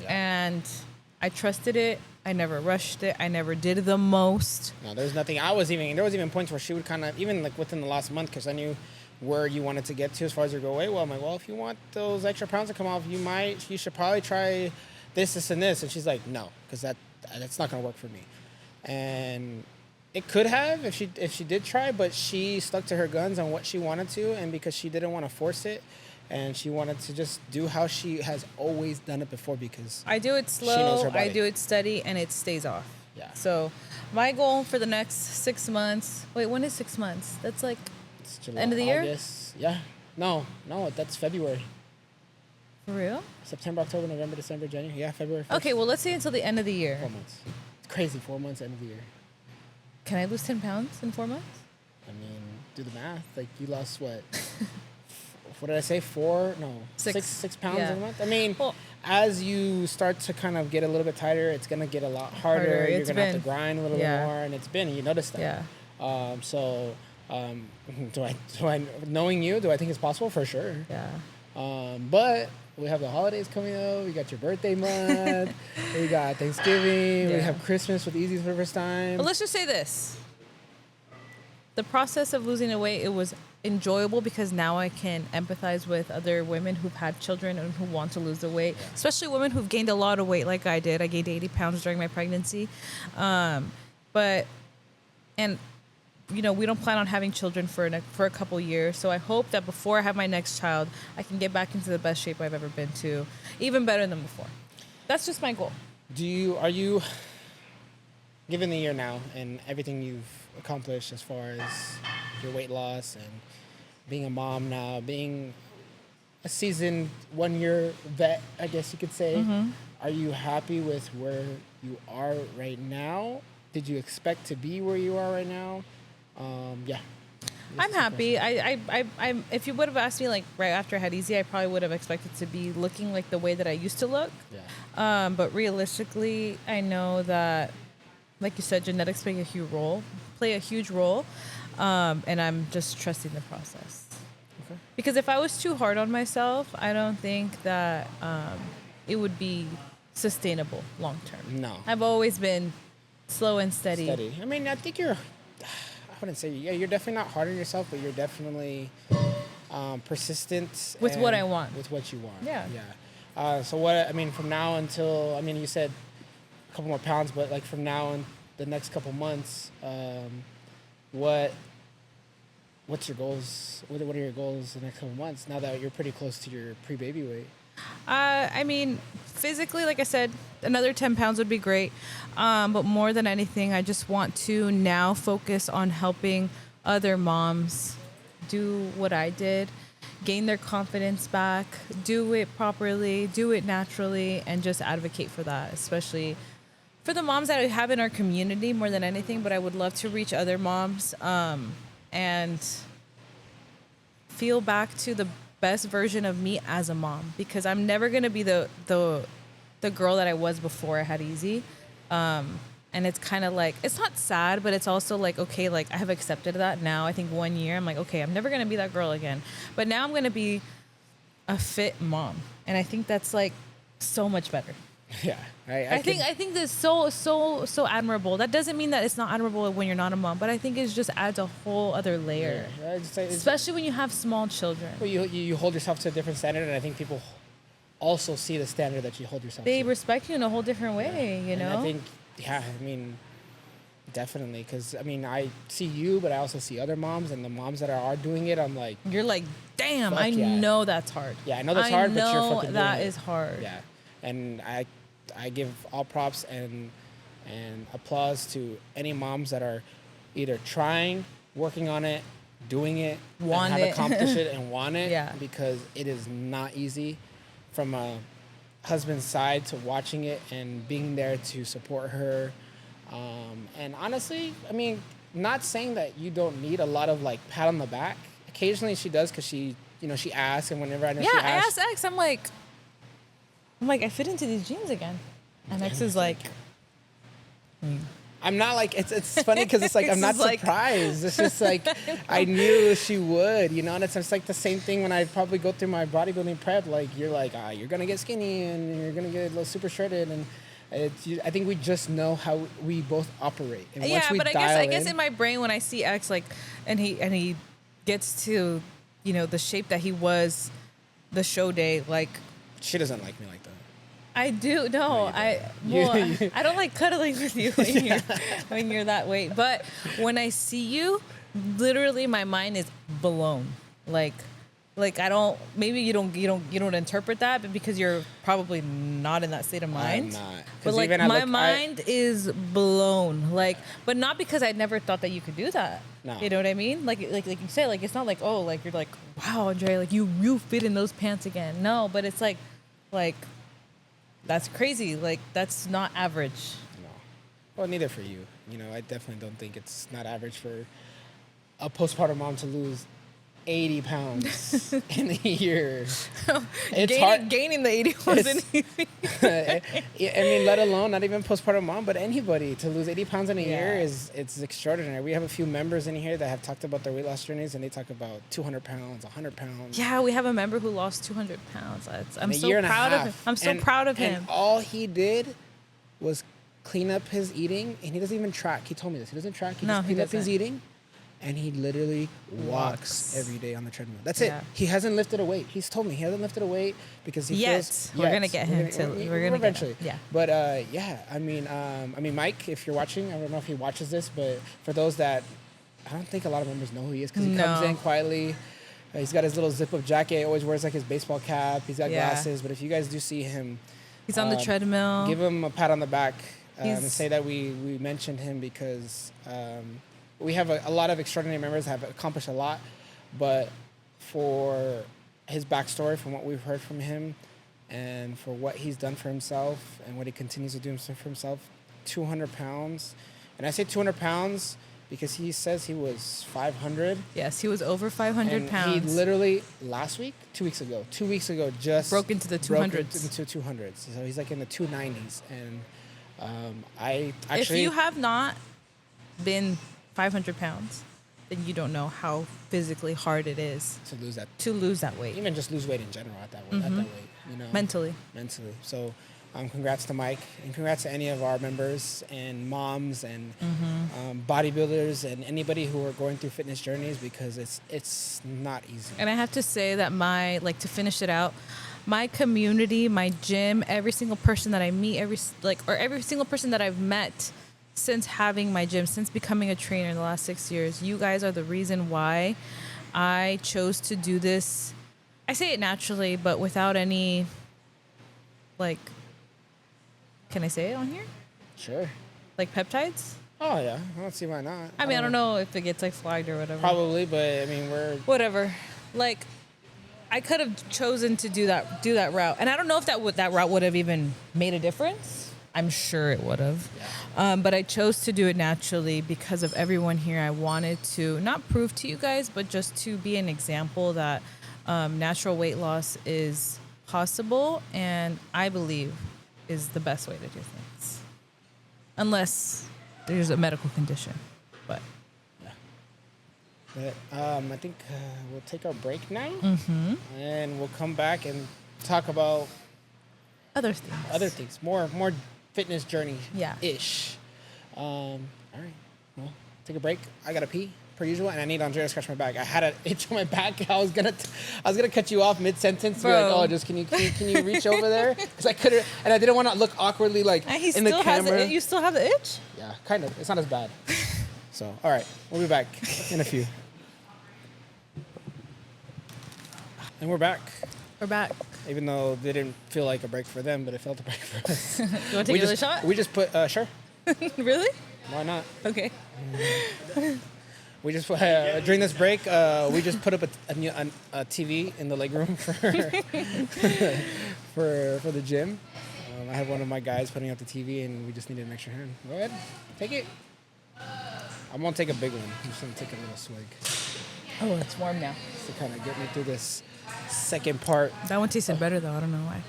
and I trusted it. I never rushed it. I never did the most. No, there was even points where she would kind of, even like within the last month, because I knew where you wanted to get to as far as your goal weight. Well, I'm like, well, if you want those extra pounds to come off, you should probably try this, and this. And she's like, no, because that's not going to work for me. And it could have if she did try, but she stuck to her guns on what she wanted to, and because she didn't want to force it, and she wanted to just do how she has always done it before, because I do it slow, she knows her body. I do it steady, and it stays off. Yeah. So my goal for the next 6 months. Wait, when is 6 months? That's like it's July, end of the August. Year? Yeah. No, that's February. For real? September, October, November, December, January. Yeah, February 1st. Okay, well, let's say until the end of the year. 4 months. It's crazy. 4 months, end of the year. Can I lose 10 pounds in 4 months? I mean, do the math. Like, you lost what? What did I say? 4? No. 6 pounds in a month? I mean, as you start to kind of get a little bit tighter, it's going to get a lot harder. You're going to have to grind a little bit more. And you notice that. Yeah. Do I, knowing you, do I think it's possible? For sure. Yeah. But we have the holidays coming up. We got your birthday month. We got Thanksgiving. We have Christmas with Easy for the first time. But let's just say this. The process of losing the weight, it was enjoyable because now I can empathize with other women who've had children and who want to lose the weight, especially women who've gained a lot of weight like I did. I gained 80 pounds during my pregnancy. And you know, we don't plan on having children for a couple years. So I hope that before I have my next child, I can get back into the best shape I've ever been to, even better than before. That's just my goal. Are you, given the year now and everything you've accomplished as far as your weight loss and being a mom now, being a seasoned 1-year vet, I guess you could say, are you happy with where you are right now? Did you expect to be where you are right now? Yeah. I'm happy. I if you would have asked me like right after I had Easy, I probably would have expected to be looking like the way that I used to look. Yeah. But realistically, I know that, like you said, genetics play a huge role. And I'm just trusting the process. Okay. Because if I was too hard on myself, I don't think that it would be sustainable long term. No. I've always been slow and steady. I mean, I think I wouldn't say, you're definitely not hard on yourself, but you're definitely persistent. With what I want. With what you want. Yeah. Yeah. From now until, you said a couple more pounds, but like from now and the next couple months, what's your goals? What are your goals the next couple months now that you're pretty close to your pre-baby weight? Physically, like I said, another 10 pounds would be great. But more than anything, I just want to now focus on helping other moms do what I did, gain their confidence back, do it properly, do it naturally, and just advocate for that, especially for the moms that we have in our community more than anything. But I would love to reach other moms and feel back to the best version of me as a mom, because I'm never going to be the girl that I was before I had Easy. And it's kind of like, it's not sad, but it's also like, okay, like I have accepted that now. I think 1 year I'm like, okay, I'm never going to be that girl again. But now I'm going to be a fit mom. And I think that's like so much better. Yeah. I think that's so admirable. That doesn't mean that it's not admirable when you're not a mom, but I think it just adds a whole other layer. Yeah. Especially when you have small children. Well, you hold yourself to a different standard, and I think people also see the standard that you hold yourself to. They respect you in a whole different way, you know? And I think, definitely, because, I see you, but I also see other moms, and the moms that are doing it, I'm like... You're like, damn, I know that's hard. Yeah, I know that's hard, but you're fucking doing it. that is hard. Yeah, and I give all props and applause to any moms that are either trying, working on it, doing it, have accomplished it, and want it. Yeah. Because it is not easy from a husband's side to watching it and being there to support her. And honestly, not saying that you don't need a lot of like pat on the back. Occasionally she does, because she asks, and whenever I know she asks. Yeah, I asked X, I'm like, I fit into these jeans again. And X is like... I'm not like, it's funny because it's like, I'm not surprised. It's just like, I knew she would, and it's just like the same thing when I probably go through my bodybuilding prep. Like, you're like, you're going to get skinny and you're going to get a little super shredded. And I think we just know how we both operate. And once we I guess in my brain, when I see X, like, and he gets to, the shape that he was the show day, like... She doesn't like me like that. I do. No, I don't like cuddling with you when you're that weight. But when I see you, literally my mind is blown. Like I don't. Maybe you don't interpret that, but because you're probably not in that state of mind. I'm not. But like my mind is blown. Like, but not because I never thought that you could do that. No. You know what I mean? Like you say, like it's not like, oh, like you're like, wow, Andrea, like you fit in those pants again. No, but it's like. That's crazy. Like, that's not average. No. Well, neither for you. I definitely don't think it's not average for a postpartum mom to lose 80 pounds in a year. It's hard. Gaining the 80 pounds in a year. Let alone not even postpartum mom, but anybody to lose 80 pounds in a year it's extraordinary. We have a few members in here that have talked about their weight loss journeys, and they talk about 200 pounds, 100 pounds. Yeah, we have a member who lost 200 pounds. I'm so proud of him. I'm so proud of him. And all he did was clean up his eating, and he doesn't even track. He told me this. He doesn't track. He just cleaned up his eating. and he literally walks every day on the treadmill. That's it. He hasn't lifted a weight. He's told me he hasn't lifted a weight because he feels. We're gonna get him to. We're gonna eventually. Get him. Yeah. But I mean, Mike, if you're watching, I don't know if he watches this, but for those that, I don't think a lot of members know who he is because he comes in quietly. He's got his little zip-up jacket. Always wears like his baseball cap. He's got glasses. But if you guys do see him, he's on the treadmill. Give him a pat on the back and say that we mentioned him because we have a lot of extraordinary members that have accomplished a lot. But for his backstory, from what we've heard from him, and for what he's done for himself and what he continues to do for himself, 200 pounds. And I say 200 pounds because he says he was 500. Yes, he was over 500 pounds. He literally, 2 weeks ago, just broke into the 200s. Into 200s. So he's like in the 290s. And I actually... If you have not been 500 pounds, then you don't know how physically hard it is to lose that weight. Even just lose weight in general at that weight, you know. Mentally. So congrats to Mike, and congrats to any of our members and moms and bodybuilders and anybody who are going through fitness journeys, because it's not easy. And I have to say that to finish it out, my community, my gym, every single person that I meet, every single person that I've met since having my gym, since becoming a trainer in the last 6 years, you guys are the reason why I chose to do this. I say it naturally, but without any, can I say it on here? Sure. Like peptides? Oh, yeah. I don't see why not. I don't know if it gets flagged or whatever. Probably, but I mean, whatever. I could have chosen to do that route. And I don't know if that route would have even made a difference. I'm sure it would have. Yeah. But I chose to do it naturally because of everyone here. I wanted to not prove to you guys, but just to be an example that natural weight loss is possible, and I believe is the best way to do things. Unless there's a medical condition. But I think we'll take our break now. And we'll come back and talk about other things. More fitness journey ish. Yeah. All right. Well, take a break. I gotta pee per usual, and I need Andrea to scratch my back. I had an itch on my back. I was gonna cut you off mid sentence. Be like, oh, just can you reach over there? Because I couldn't, and I didn't want to look awkwardly in the camera. You still have the itch? Yeah, kind of. It's not as bad. So, all right, we'll be back in a few. And we're back. We're back. Even though they didn't feel like a break for them, but it felt a break for us. You want to take another shot? We just put, sure. Really? Why not? Okay. We just put, during this break, we just put up a TV in the leg room for the gym. I have one of my guys putting up the TV, and we just needed an extra hand. Go ahead, take it. I'm gonna take a big one. I'm just gonna take a little swig. Oh, it's warm now. To kind of get me through this second part. That one tasted better though. I don't know why.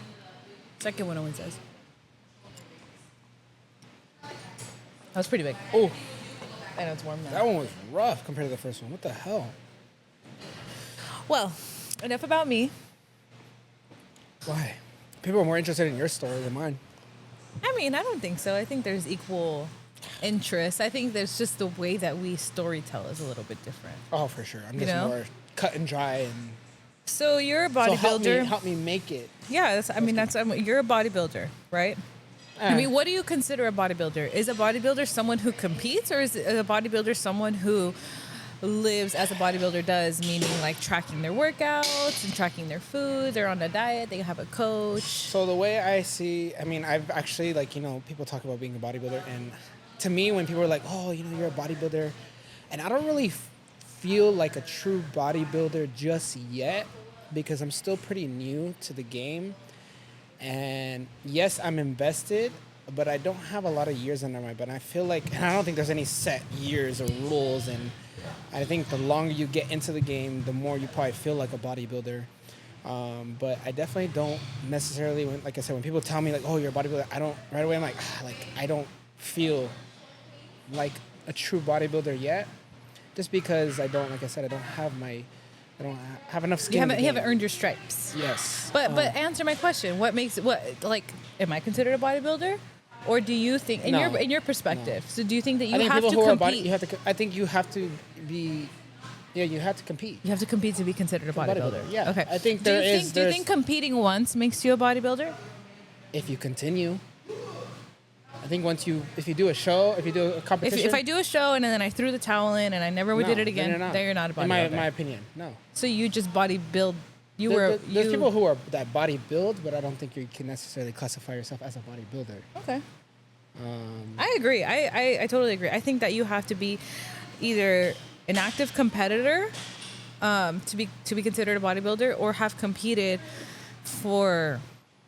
Second one always does. That was pretty big. Oh, I know it's warm now. That one was rough compared to the first one. What the hell? Well, enough about me. Why? People are more interested in your story than mine. I mean, I don't think so. I think there's equal interest. I think there's just the way that we storytell is a little bit different. Oh, for sure. I'm just more cut and dry and. So you're a bodybuilder. So help me make it. Yeah, you're a bodybuilder, right? I mean, what do you consider a bodybuilder? Is a bodybuilder someone who competes, or is a bodybuilder someone who lives as a bodybuilder does, meaning like tracking their workouts and tracking their food? They're on a diet. They have a coach. So the way I see, I mean, I've actually people talk about being a bodybuilder, and to me, when people are like, oh, you're a bodybuilder, and I don't really feel like a true bodybuilder just yet, because I'm still pretty new to the game. And yes, I'm invested, but I don't have a lot of years under my belt. I feel like, and I don't think there's any set years or rules. And I think the longer you get into the game, the more you probably feel like a bodybuilder. But I definitely don't necessarily, like I said, when people tell me like, oh, you're a bodybuilder, right away I'm like, I don't feel like a true bodybuilder yet, just because I don't have enough skin. You haven't earned your stripes. Yes. But answer my question. Am I considered a bodybuilder? Or do you think, in No. your perspective, so do you think that you I think have people to who are compete? I think you have to be. Yeah, you have to compete. You have to compete to be considered a bodybuilder. Yeah. Okay. I think Do you there think do you there's think competing once makes you a bodybuilder? if you continue. I think if you do a show, if you do a competition. If I do a show and then I threw the towel in and I never no, did it again, then you're not a bodybuilder. In my opinion, no. So you just bodybuild. There's people who are that body build, but I don't think you can necessarily classify yourself as a bodybuilder. Okay. I agree. I totally agree. I think that you have to be either an active competitor to be considered a bodybuilder, or have competed for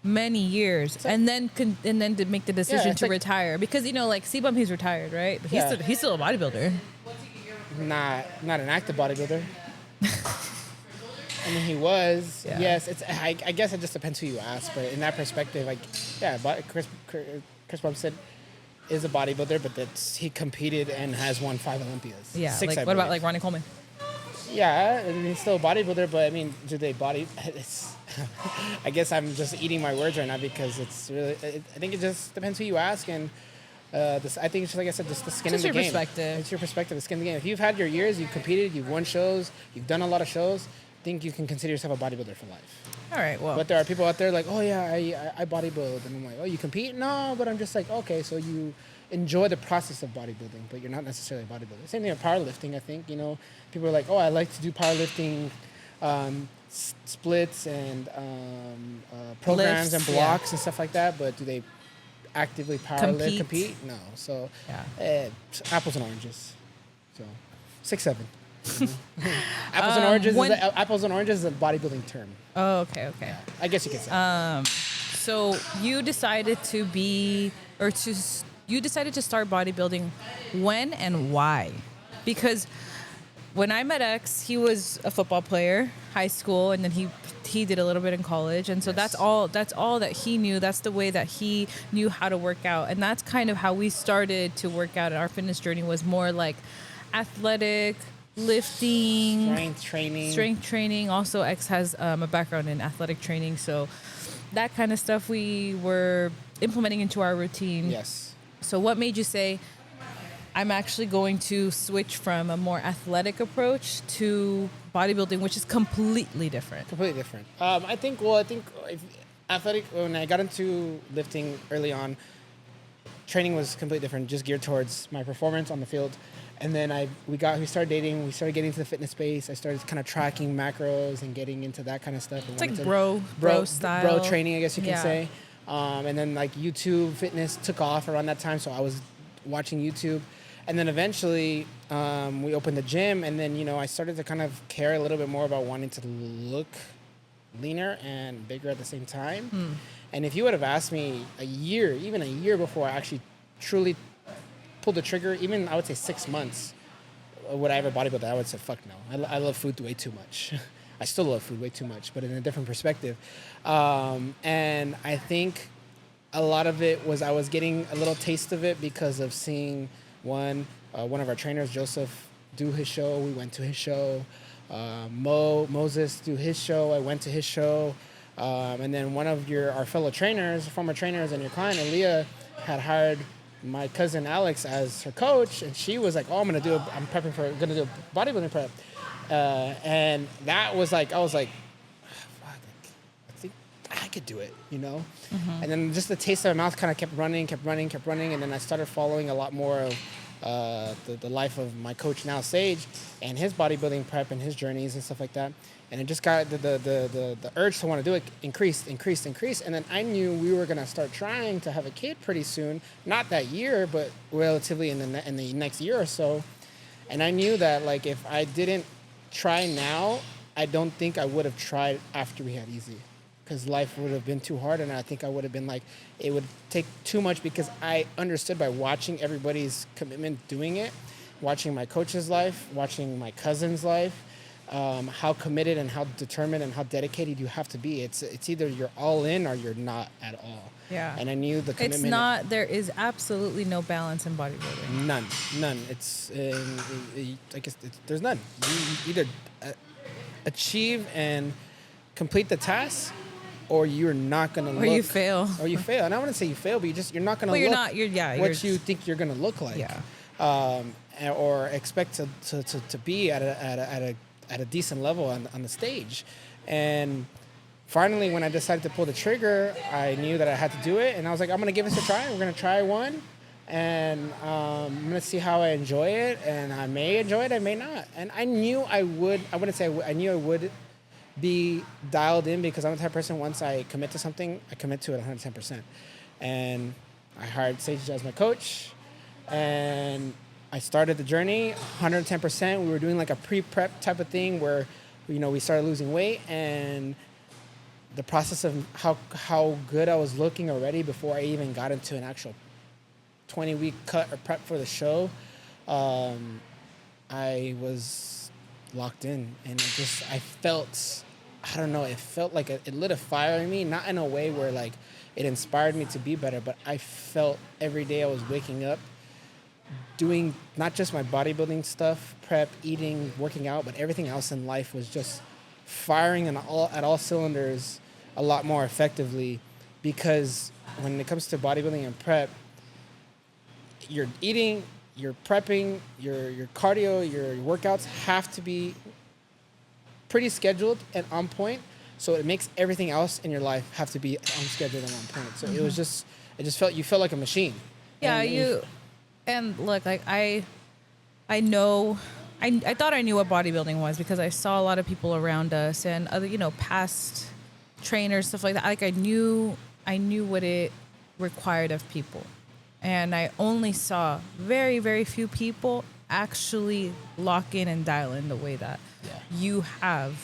many years and then to make the decision to retire, because like C-Bum, he's retired, right? But he's still a bodybuilder. Not an active bodybuilder. I mean, he was. Yeah. Yes, I guess it just depends who you ask, but in that perspective, Chris Bumstead is a bodybuilder, but he competed and has won 5 Olympias. Yeah. 6, what about like Ronnie Coleman? Yeah, I mean, he's still a bodybuilder, but I mean, do they body? I guess I'm just eating my words right now because it's really. I think it just depends who you ask, and I think it's just like I said, just the skin in the game. It's your perspective. It's your perspective, the skin in the game. If you've had your years, you've competed, you've won shows, you've done a lot of shows, I think you can consider yourself a bodybuilder for life. All right, well. But there are people out there like, oh yeah, I bodybuild, and I'm like, oh, you compete? No, but I'm just like, okay, so you enjoy the process of bodybuilding, but you're not necessarily a bodybuilder. Same thing with powerlifting, I think. People are like, oh, I like to do powerlifting splits and programs and blocks and stuff like that, but do they actively compete? No. So apples and oranges. So 6'7". Apples and oranges is a bodybuilding term. Oh, okay. Yeah, I guess you could say. So you decided you decided to start bodybuilding when and why? Because when I met X, he was a football player, high school, and then he did a little bit in college, and so that's all that he knew. That's the way that he knew how to work out, and that's kind of how we started to work out. Our fitness journey was more like athletic, lifting, strength training. Also, X has a background in athletic training, so that kind of stuff we were implementing into our routine. Yes. So what made you say, I'm actually going to switch from a more athletic approach to bodybuilding, which is completely different? Completely different. I think if athletic, when I got into lifting early on, training was completely different, just geared towards my performance on the field. And then we started dating, we started getting into the fitness space. I started kind of tracking macros and getting into that kind of stuff. It's like bro style. Bro training, I guess you can say. And then like YouTube fitness took off around that time, so I was watching YouTube. And then eventually we opened the gym, and then, I started to kind of care a little bit more about wanting to look leaner and bigger at the same time. And if you would have asked me even a year before I actually truly pulled the trigger, even I would say 6 months, would I ever bodybuild, I would say, fuck no. I love food way too much. I still love food way too much, but in a different perspective. And I think a lot of it was I was getting a little taste of it because of seeing one of our trainers, Joseph, do his show. We went to his show. Moses do his show. I went to his show. And then one of our fellow trainers, former trainers, and your client, Aaliyah, had hired my cousin Alex as her coach, and she was like, "Oh, I'm gonna do a bodybuilding prep," and that was like, I was like, "Fuck, I think I could do it," Mm-hmm. And then just the taste of my mouth kind of kept running, and then I started following a lot more of the life of my coach now, Sage, and his bodybuilding prep and his journeys and stuff like that. And it just got the urge to want to do it increased. And then I knew we were going to start trying to have a kid pretty soon. Not that year, but relatively in the next year or so. And I knew that, like, if I didn't try now, I don't think I would have tried after we had Easy. Because life would have been too hard, and I think I would have been like, it would take too much, because I understood by watching everybody's commitment doing it, watching my coach's life, watching my cousin's life, how committed and how determined and how dedicated you have to be. It's either you're all in or you're not at all. Yeah. And I knew the commitment. It's not. There is absolutely no balance in bodybuilding. None. It's I guess there's none. You either achieve and complete the task, or you're not gonna look. Or you fail. Or you fail. And I wouldn't say you fail, but you're not gonna Well, look you're not. what you think you're gonna look like. Yeah. Or expect to be at a decent level on the stage. And finally, when I decided to pull the trigger, I knew that I had to do it, and I was like, I'm gonna give this a try. We're gonna try one, and I'm gonna see how I enjoy it, and I may enjoy it, I may not. And I knew I would. I wouldn't say I knew I would be dialed in, because I'm the type of person, once I commit to something, I commit to it 110%. And I hired Sage as my coach, and I started the journey 110%. We were doing like a pre-prep type of thing where, we started losing weight, and the process of how good I was looking already before I even got into an actual 20-week cut or prep for the show, I was locked in, and I felt, I don't know, it felt like it lit a fire in me, not in a way where like it inspired me to be better, but I felt every day I was waking up doing not just my bodybuilding stuff, prep, eating, working out, but everything else in life was just firing at all cylinders a lot more effectively, because when it comes to bodybuilding and prep, you're eating, you're prepping, your cardio, your workouts have to be pretty scheduled and on point, so it makes everything else in your life have to be on schedule and on point. So it was just, you felt like a machine. Yeah, and look, like I know, I thought I knew what bodybuilding was because I saw a lot of people around us and other, past trainers, stuff like that. Like I knew what it required of people. And I only saw very, very few people actually lock in and dial in the way that you have,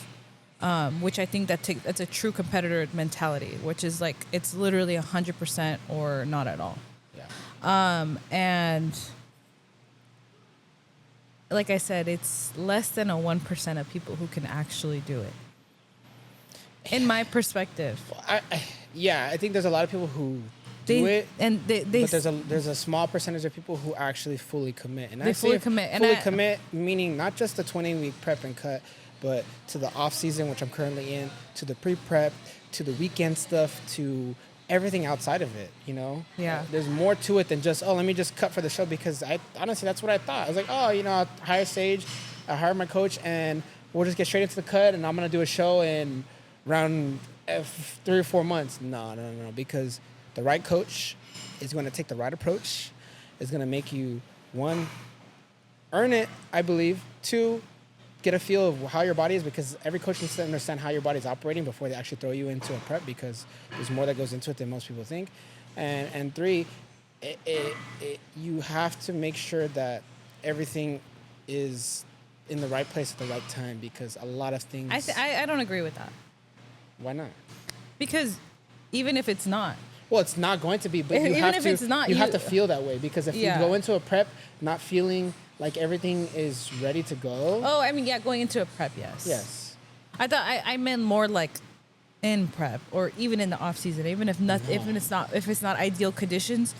which I think that's a true competitor mentality, which is like, it's literally 100% or not at all. And like I said, it's less than 1% of people who can actually do it. In my perspective. I think there's a lot of people who do it, and but there's a small percentage of people who actually fully commit. And they fully commit. Commit, meaning not just the 20-week prep and cut, but to the off season, which I'm currently in, to the pre-prep, to the weekend stuff, to everything outside of it, Yeah. There's more to it than just, let me just cut for the show, because honestly, that's what I thought. I was like, I'll hire Sage, I hire my coach, and we'll just get straight into the cut, and I'm going to do a show in around 3 or 4 months. No, because the right coach is going to take the right approach, is going to make you, 1, earn it, I believe, 2, get a feel of how your body is, because every coach needs to understand how your body's operating before they actually throw you into a prep, because there's more that goes into it than most people think. And 3, you have to make sure that everything is in the right place at the right time, because a lot of things... I don't agree with that. Why not? Because even if it's not... Well, it's not going to be, but you have to feel that way, because if you go into a prep not feeling like everything is ready to go. Oh, I mean, going into a prep, yes. Yes. I thought I meant more like in prep or even in the off season, even if it's not ideal conditions,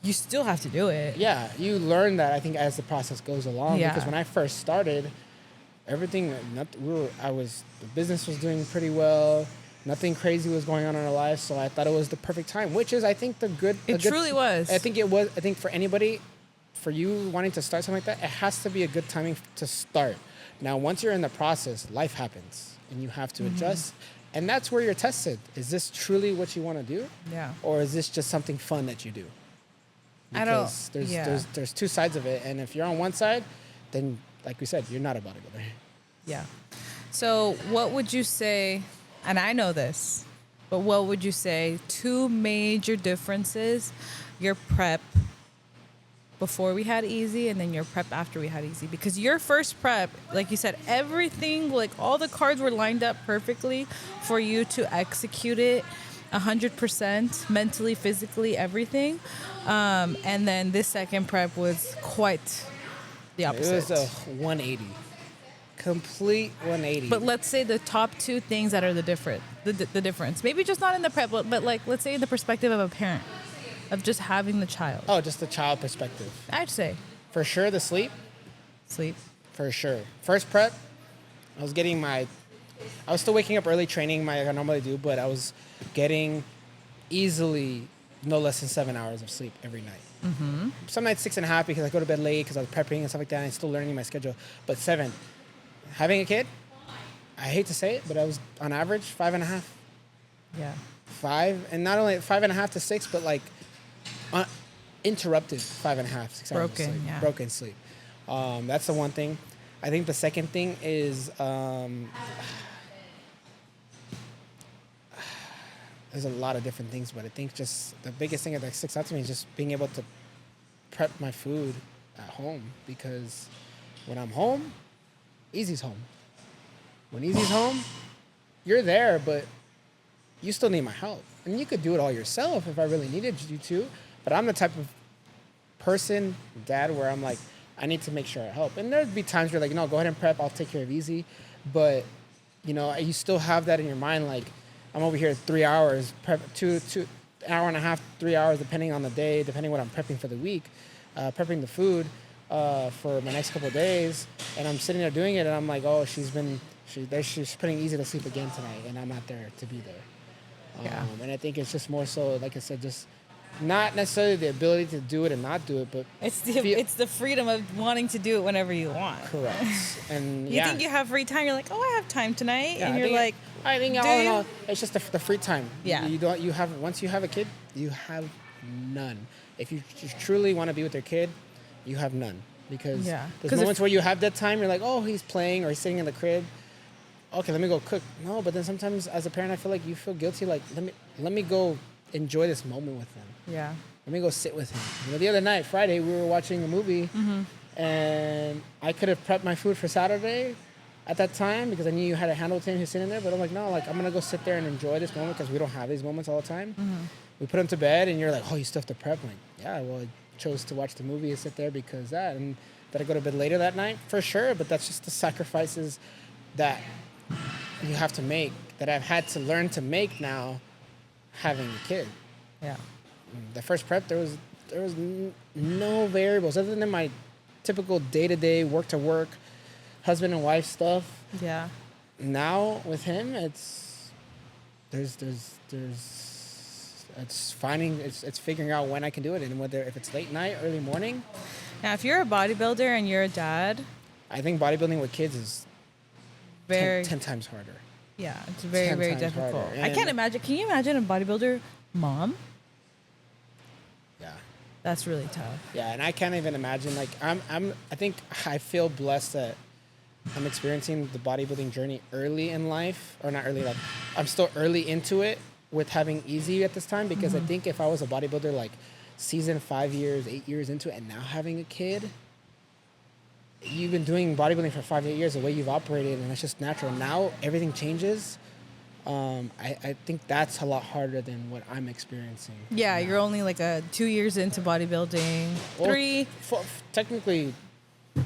you still have to do it. Yeah, you learn that, I think, as the process goes along. Yeah. Because when I first started, everything, the business was doing pretty well. Nothing crazy was going on in our lives, so I thought it was the perfect time, which is, I think, It truly was. I think it was. I think for anybody, for you wanting to start something like that, it has to be a good timing to start. Now, once you're in the process, life happens, and you have to adjust, and that's where you're tested. Is this truly what you want to do? Yeah. Or is this just something fun that you do? Because there's 2 sides of it, and if you're on one side, then, like we said, you're not a bodybuilder. Yeah. So what would you say, and I know this, but what would you say 2 major differences, your prep before we had easy and then your prep after we had easy? Because your first prep, like you said, everything, like all the cards were lined up perfectly for you to execute it 100% mentally, physically, everything. And then this second prep was quite the opposite. It was a 180. Complete 180. But let's say the top 2 things that are the difference. Maybe just not in the prep, but like, let's say in the perspective of a parent, of just having the child. Oh, just the child perspective. I'd say. For sure, the sleep. Sleep. For sure. First prep, I was getting my I was still waking up early training like I normally do, but I was getting easily no less than 7 hours of sleep every night. Mm-hmm. Some nights 6.5 because I go to bed late because I was prepping and stuff like that. And I'm still learning my schedule. But 7. Having a kid, I hate to say it, but I was on average 5.5. Yeah. 5, and not only 5.5 to 6, but like interrupted 5.5, 6 hours of sleep. Yeah. Broken sleep. That's the one thing. I think the second thing is there's a lot of different things, but I think just the biggest thing that sticks out to me is just being able to prep my food at home, because when I'm home, Easy's home. When Easy's home, you're there, but you still need my help. And you could do it all yourself if I really needed you to, but I'm the type of person, dad, where I'm like, I need to make sure I help. And there'd be times where like, no, go ahead and prep, I'll take care of Easy. But, you know, you still have that in your mind, like, I'm over here 3 hours, prep, two hour and a half, 3 hours, depending on the day, depending what I'm prepping for the week, prepping the food for my next couple of days. And I'm sitting there doing it, and I'm like, oh, she's putting Easy to sleep again tonight, and I'm not there to be there. Yeah. And I think it's just more so, like I said, just not necessarily the ability to do it and not do it, but It's the freedom of wanting to do it whenever you want. correct. And You think you have free time, you're like, oh, I have time tonight, Yeah, and I you're think like, I think do all in you? all, it's just the free time. Yeah. Once you have a kid, you have none. If you truly want to be with your kid, you have none, because Yeah. there's 'Cause moments where you have that time. You're like, oh, he's playing or he's sitting in the crib. Okay, let me go cook. No, but then sometimes as a parent, I feel like you feel guilty. Like let me go enjoy this moment with him. yeah. Let me go sit with him. You know, the other night, Friday, we were watching a movie, and I could have prepped my food for Saturday at that time because I knew you had a Hamilton who's sitting there. But I'm like, no, like I'm gonna go sit there and enjoy this moment because we don't have these moments all the time. We put him to bed, and you're like, oh, you still have to prep. I'm like, yeah, well, I chose to watch the movie and sit there because that. And did I go to bed later that night? For sure, but that's just the sacrifices that you have to make, that I've had to learn to make now, having a kid. Yeah. The first prep, there was no variables other than my typical day-to-day work husband and wife stuff. Yeah. Now with him, it's figuring out when I can do it, and whether if it's late night, early morning. Now, if you're a bodybuilder and you're a dad, I think bodybuilding with kids is very 10 times harder. yeah, it's very 10 very times difficult. harder. I can't imagine. Can you imagine a bodybuilder mom? Yeah. That's really tough. Yeah, and I can't even imagine. Like, I think I feel blessed that I'm experiencing the bodybuilding journey early in life, or not early, like I'm still early into it with having Easy at this time, because I think if I was a bodybuilder like season 5 years, 8 years into it, and now having a kid, you've been doing bodybuilding for 5, 8 years, the way you've operated, and it's just natural. Now everything changes. I think that's a lot harder than what I'm experiencing. Yeah, now. you're only like 2 years into bodybuilding. Well, 3. Technically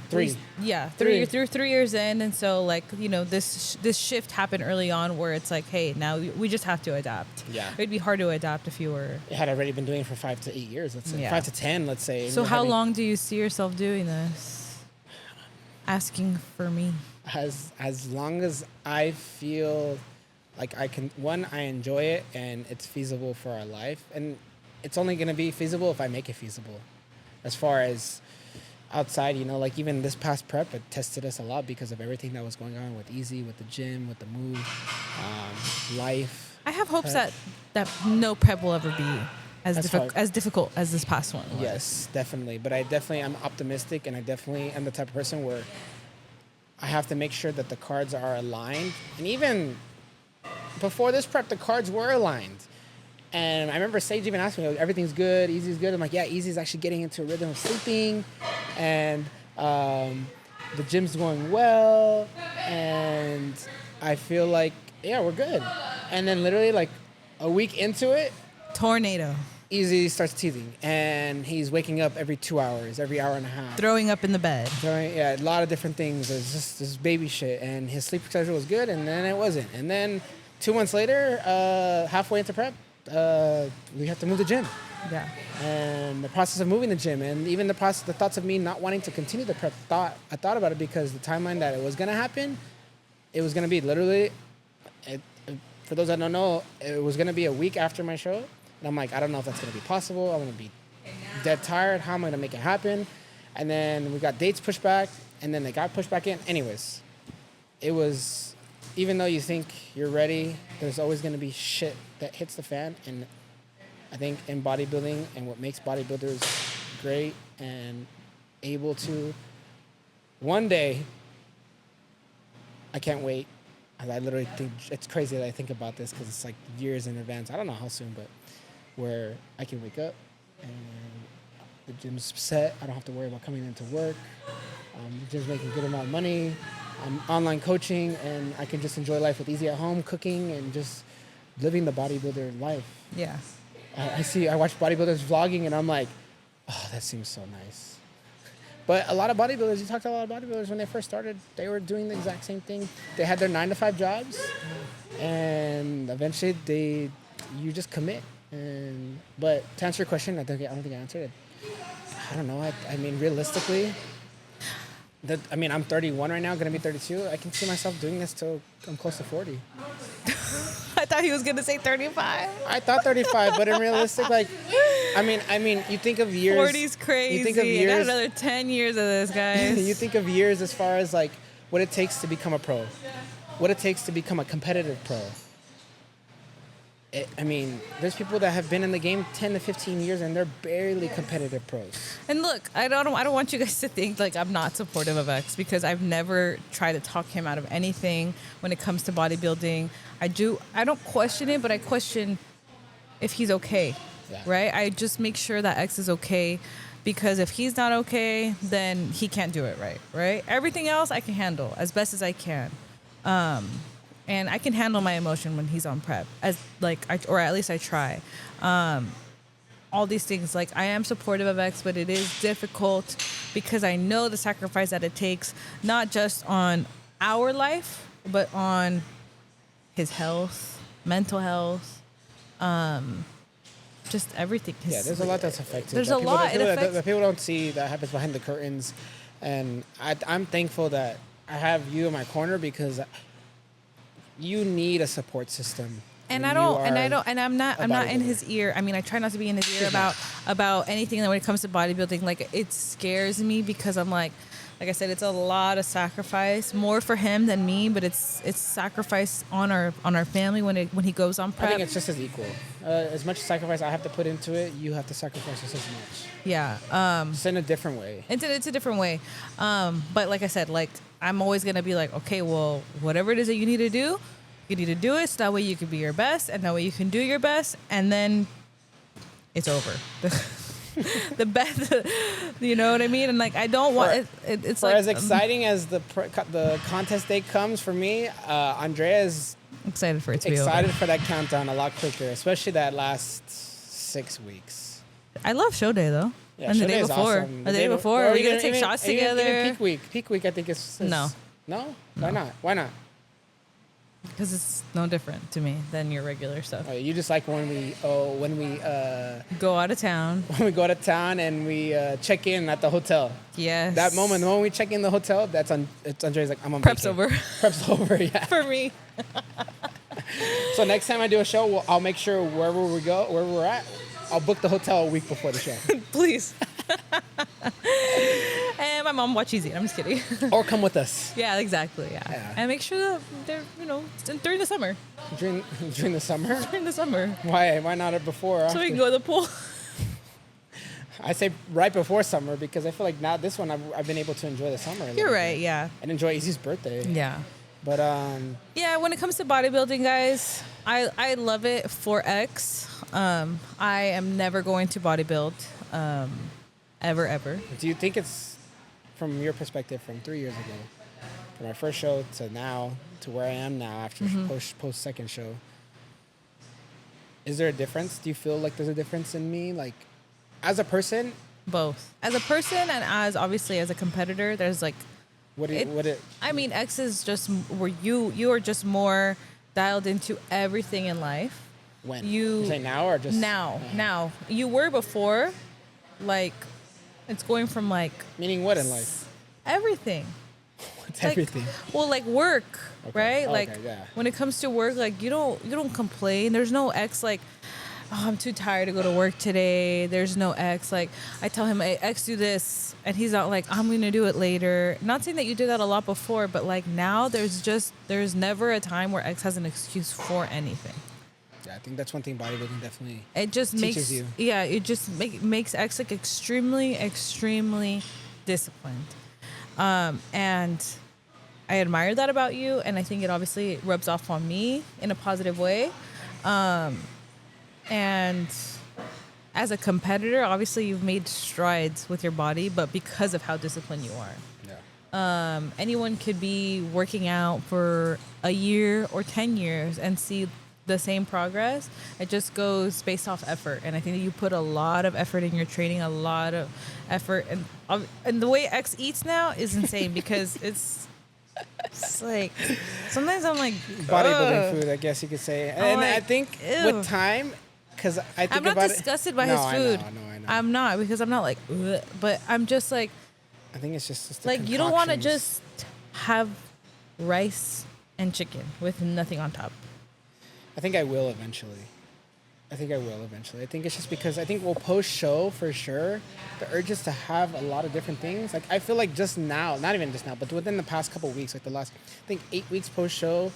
3. Yeah, Three. Through 3 years in, and so like this shift happened early on where it's like, hey, now we just have to adapt. Yeah. It'd be hard to adapt if you were. It had already been doing it for 5 to 8 years, let's say. Yeah. 5 to 10, let's say. So how long do you see yourself doing this? Asking for me. As long as I feel like I can, one, I enjoy it and it's feasible for our life. And it's only going to be feasible if I make it feasible. As far as outside, like even this past prep, it tested us a lot because of everything that was going on with Easy, with the gym, with the move, life. I have hopes that no prep will ever be as difficult as this past one was. Yes, definitely. But I definitely am optimistic, and I definitely am the type of person where I have to make sure that the cards are aligned. And even before this prep, the cards were aligned. And I remember Sage even asked me, everything's good, Easy's good. I'm like, yeah, Easy's actually getting into a rhythm of sleeping, and the gym's going well, and I feel like, yeah, we're good. And then literally like a week into it, Tornado. Easy starts teething, and he's waking up every 2 hours, every hour and a half. Throwing up in the bed. Yeah, a lot of different things. It's just this baby shit, and his sleep schedule was good, and then it wasn't. And then 2 months later, halfway into prep, we have to move the gym. Yeah. And the process of moving the gym, and even the thoughts of me not wanting to continue the prep, I thought about it because the timeline that it was gonna happen, it was gonna be literally For those that don't know, it was gonna be a week after my show, and I'm like, I don't know if that's gonna be possible. I'm gonna be dead tired. How am I gonna make it happen? And then we got dates pushed back, and then they got pushed back in. Anyways, it was, even though you think you're ready, there's always gonna be shit that hits the fan. And I think in bodybuilding, and what makes bodybuilders great and able to, one day, I can't wait. I literally think it's crazy that I think about this because it's like years in advance. I don't know how soon, but where I can wake up and the gym's set. I don't have to worry about coming into work. The gym's making a good amount of money. I'm online coaching, and I can just enjoy life with easy at home cooking and just living the bodybuilder life. Yeah. I watch bodybuilders vlogging, and I'm like, oh, that seems so nice. But a lot of bodybuilders, you talk to a lot of bodybuilders when they first started, they were doing the exact same thing. They had their 9-to-5 jobs, and eventually you just commit. But to answer your question, I don't think I answered it. I don't know. I mean, realistically, I'm 31 right now, going to be 32. I can see myself doing this till I'm close to 40. I thought he was going to say 35. I thought 35, but in realistic, like, I mean, you think of years. 40's crazy. You think of years. I got another 10 years of this, guys. You think of years as far as like what it takes to become a pro, what it takes to become a competitive pro. There's people that have been in the game 10 to 15 years and they're barely competitive pros. And look, I don't want you guys to think like I'm not supportive of X, because I've never tried to talk him out of anything when it comes to bodybuilding. I don't question it, but I question if he's okay. Yeah. Right? I just make sure that X is okay, because if he's not okay, then he can't do it right? Everything else I can handle as best as I can. And I can handle my emotion when he's on prep, or at least I try. All these things, like, I am supportive of X, but it is difficult because I know the sacrifice that it takes, not just on our life, but on his health, mental health, just everything. There's a lot that's affected. There's a lot. That people don't see that happens behind the curtains, and I'm thankful that I have you in my corner, because you need a support system. And I'm not in his ear. I mean, I try not to be in his ear about anything that when it comes to bodybuilding. Like, it scares me because I'm like I said, it's a lot of sacrifice, more for him than me, but it's sacrifice on our family when he goes on prep. I think it's just as equal. As much sacrifice I have to put into it, you have to sacrifice just as much. Yeah. Just in a different way. It's a different way. But like I said, like, I'm always gonna be like, okay, well, whatever it is that you need to do it, so that way you can be your best, and that way you can do your best, and then it's over. The best, you know what I mean? And like, I don't want it's for like, as exciting as the contest day comes for me. Andrea is excited for it to be over. Excited for that countdown a lot quicker, especially that last 6 weeks. I love show day though. Yeah, and the day before, awesome. the day before, we're gonna take shots together. Peak week, I think is no. Why not? Why not? Because it's no different to me than your regular stuff. You just like when we go out of town. When we go out of town and we check in at the hotel. Yes. That moment when we check in the hotel, it's Andrea's like, I'm on Prep's vacation. over. Prep's over, yeah. For me. So next time I do a show, I'll make sure wherever we're at, I'll book the hotel a week before the show. Please. And my mom watch Easy. I'm just kidding. Or come with us. Yeah, exactly. Yeah. And make sure that they're, during the summer. During the summer? During the summer. Why not before? Or so we can go to the pool. I say right before summer because I feel like now this one I've been able to enjoy the summer. You're right. Yeah. And enjoy Easy's birthday. Yeah. But yeah, when it comes to bodybuilding, guys, I love it for X. I am never going to bodybuild. Ever. Do you think it's, from your perspective, from 3 years ago, from my first show to now, to where I am now after post second show, is there a difference? Do you feel like there's a difference in me? Like, as a person? Both. As a person and as, obviously, as a competitor, there's like... I mean, X is just where you are just more dialed into everything in life. When? You say now or just... Now. You were before, like... It's going from like... Meaning what in life? Everything. What It's everything. Well, like work, Okay. right? Oh, Like okay, yeah. when it comes to work, like you don't complain. There's no ex like, oh, I'm too tired to go to work today. There's no ex like I tell him, hey, ex do this, and he's not like I'm gonna do it later. Not saying that you did that a lot before, but like now there's never a time where ex has an excuse for anything. Yeah, I think that's one thing bodybuilding definitely It just teaches makes you. yeah, it just makes X like extremely disciplined, and I admire that about you, and I think it obviously rubs off on me in a positive way, and as a competitor, obviously you've made strides with your body, but because of how disciplined you are. Yeah. Anyone could be working out for a year or 10 years and see the same progress. It just goes based off effort, and I think that you put a lot of effort in your training, a lot of effort, and the way X eats now is insane because it's like sometimes I'm like Bodybuilding ugh. food, I guess you could say. I'm And like, I think ew. with time, because I think I'm not about disgusted by No, his food. I know. I'm not, because I'm not like ugh, but I'm just like I think it's just the like you don't want to concoctions. just have rice and chicken with nothing on top. I think I will eventually. I think it's just because I think we'll post show for sure. The urges to have a lot of different things. Like I feel like just now, not even just now, but within the past couple of weeks, like the last, I think 8 weeks post show,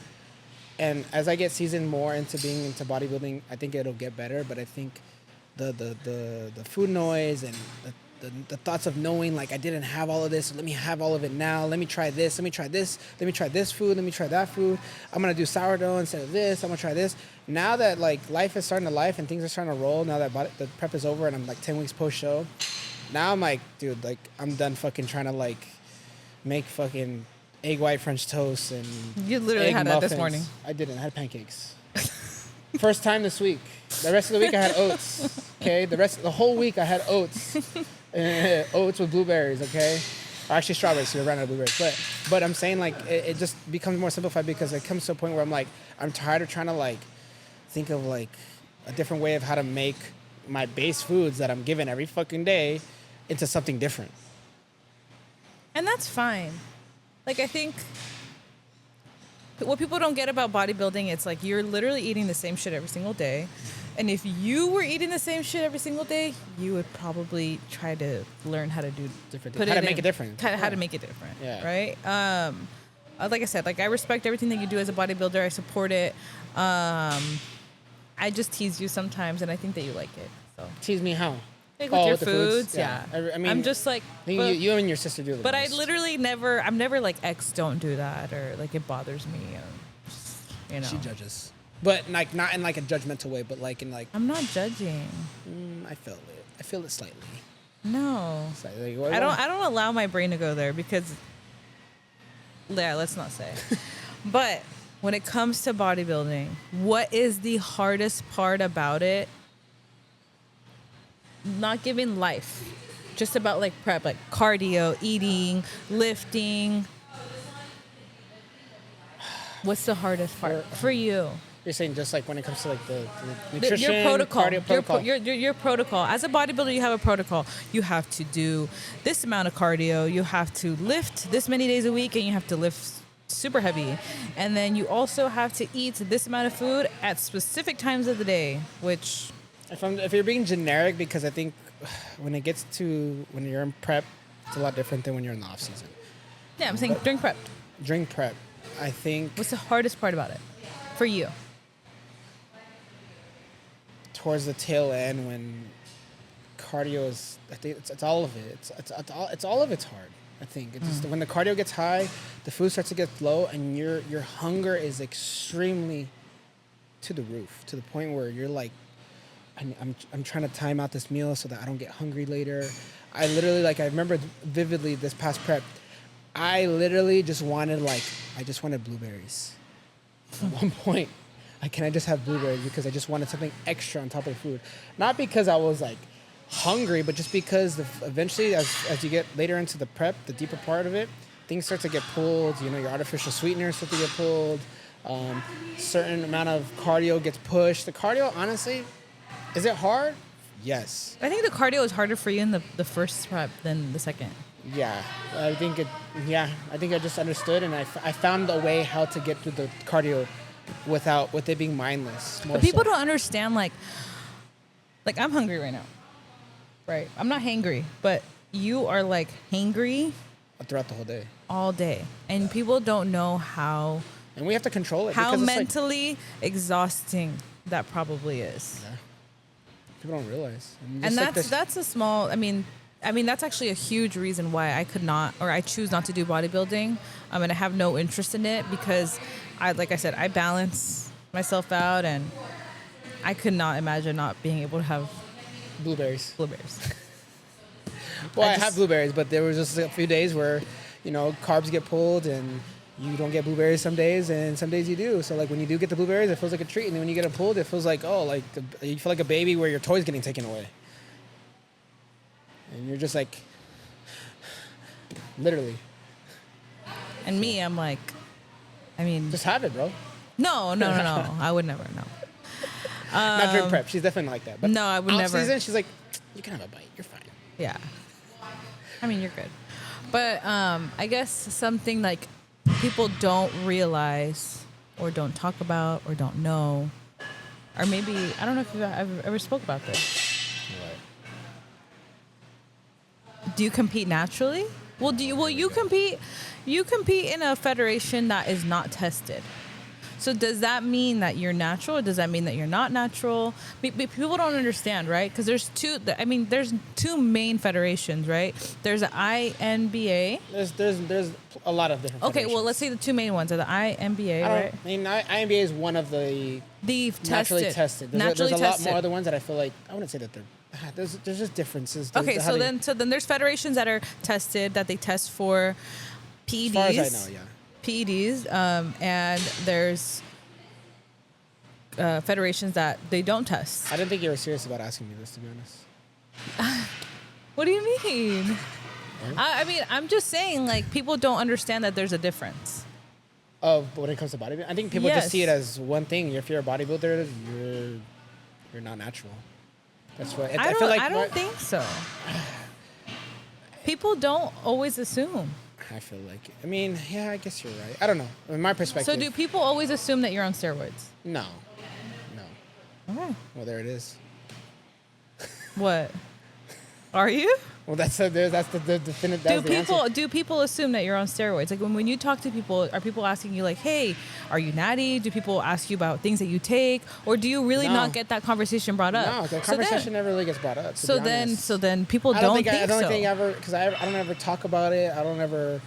and as I get seasoned more into being into bodybuilding, I think it'll get better. But I think the food noise and the thoughts of knowing like I didn't have all of this, so let me have all of it now. Let me try this. Let me try this. Let me try this food. Let me try that food. I'm gonna do sourdough instead of this. I'm gonna try this. Now that like life is starting to life and things are starting to roll. Now that the prep is over and I'm like 10 weeks post show. Now I'm like, dude, like I'm done fucking trying to like make fucking egg white French toast and You literally egg had that this muffins. morning. I didn't. I had pancakes. First time this week. The rest of the week I had oats. Okay, the whole week I had oats. Oats with blueberries. Okay, or actually strawberries. So we ran out of blueberries. But I'm saying like it just becomes more simplified because it comes to a point where I'm like I'm tired of trying to like think of like a different way of how to make my base foods that I'm given every fucking day into something different. And that's fine. Like, I think what people don't get about bodybuilding, it's like you're literally eating the same shit every single day. And if you were eating the same shit every single day, you would probably try to learn how to do Different things. How to make it different. How to make it different. Yeah. Right? Like I said, like I respect everything that you do as a bodybuilder. I support it. I just tease you sometimes, and I think that you like it. So Tease me how? like with your the foods, yeah. I mean, I'm just like, I think you and your sister do the but I most. literally never. I'm never like X. Don't do that, or like it bothers me. Just, you know. She judges, but like not in like a judgmental way, but like in like I'm not judging. I feel it. I feel it slightly. No. Slightly. Like, I don't allow my brain to go there because. Yeah, let's not say. But when it comes to bodybuilding, what is the hardest part about it? Not giving life, just about like prep, like cardio, eating, lifting. What's the hardest part for you? You're saying just like when it comes to like the nutrition, Your protocol. cardio protocol. Your protocol. As a bodybuilder, you have a protocol. You have to do this amount of cardio. You have to lift this many days a week, and you have to lift super heavy. And then you also have to eat this amount of food at specific times of the day, which... If you're being generic, because I think when it gets to when you're in prep, it's a lot different than when you're in the off season. Yeah, I'm saying during prep. During prep, I think What's the hardest part about it for you? towards the tail end when cardio is, I think it's all of it. It's all of it's hard. I think it's just when the cardio gets high, the food starts to get low, and your hunger is extremely to the roof, to the point where you're like, I'm trying to time out this meal so that I don't get hungry later. I literally, like, I remember vividly this past prep, I literally just wanted blueberries. At one point, can I just have blueberries because I just wanted something extra on top of the food. Not because I was like hungry, but just because eventually as you get later into the prep, the deeper part of it, things start to get pulled. You know, your artificial sweeteners start to get pulled. Certain amount of cardio gets pushed. The cardio, honestly, is it hard? Yes. I think the cardio is harder for you in the first prep than the second. Yeah, I think it. Yeah, I think I just understood, and I found a way how to get through the cardio with it being mindless. More But people so. don't understand, like I'm hungry right now, right? I'm not hangry, but you are like hangry Throughout the whole day, all day, and people don't know how and we have to control it how because it's like mentally exhausting that probably is. yeah, people don't realize. And just like this, that's a small. I mean that's actually a huge reason why I could not, or I choose not to do bodybuilding. And I have no interest in it because like I said, I balance myself out, and I could not imagine not being able to have blueberries. blueberries. Well, I I just- have blueberries, but there was just a few days where, carbs get pulled and you don't get blueberries some days, and some days you do. So like when you do get the blueberries, it feels like a treat, and then when you get them pulled, it feels like you feel like a baby where your toy's getting taken away, and you're just like, literally, And me, I'm like, I mean, just have it, bro. no. I would never. No. Not during prep. She's definitely like that. But No, I would off never. season, she's like, you can have a bite. You're fine. Yeah. I mean, you're good. But I guess something like people don't realize or don't talk about or don't know, or maybe, I don't know if you've ever spoke about this. Do you compete naturally? Well, you compete in a federation that is not tested. So does that mean that you're natural, or does that mean that you're not natural? People don't understand, right? Because there's two main federations, right? There's the INBA. There's a lot of different. Okay, well, federations. let's say the two main ones are the INBA, right? INBA is one of the The naturally tested. There's naturally a lot tested. more other ones that I feel like I wouldn't say that they're. There's just differences. There's Okay, how they- so then there's federations that are tested, that they test for PEDs. as far as I know, yeah. PEDs, and there's federations that they don't test. I didn't think you were serious about asking me this, to be honest. What do you mean? I mean, I'm just saying, like, people don't understand that there's a difference. But when it comes to bodybuilding, I think people Yes. just see it as one thing. If you're a bodybuilder, you're not natural. That's what I feel like. don't think so. People don't always assume. I feel like. I mean, yeah, I guess you're right. I don't know. In my perspective. So do people always assume that you're on steroids? No. Okay. Well, there it is. What? Are you? Well, that's the definitive. Do people assume that you're on steroids? Like when you talk to people, are people asking you like, "Hey, are you natty?" Do people ask you about things that you take, or do you really No. not get that conversation brought up? No, the conversation never really gets brought up. to So be then, honest. so then people I don't think think I don't so. think ever because I don't ever talk about it. I don't ever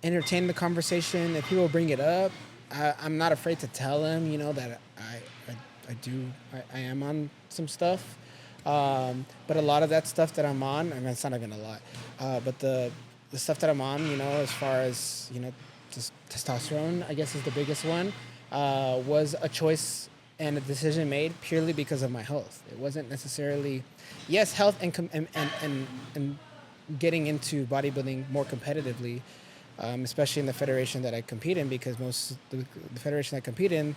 entertain the conversation. If people bring it up, I'm not afraid to tell them. That I am on some stuff. But a lot of that stuff that I'm on, I mean, it's not even a lot. But the stuff that I'm on, as far as just testosterone, I guess is the biggest one. Was a choice and a decision made purely because of my health. It wasn't necessarily, yes, health and getting into bodybuilding more competitively, especially in the federation that I compete in, because the federation I compete in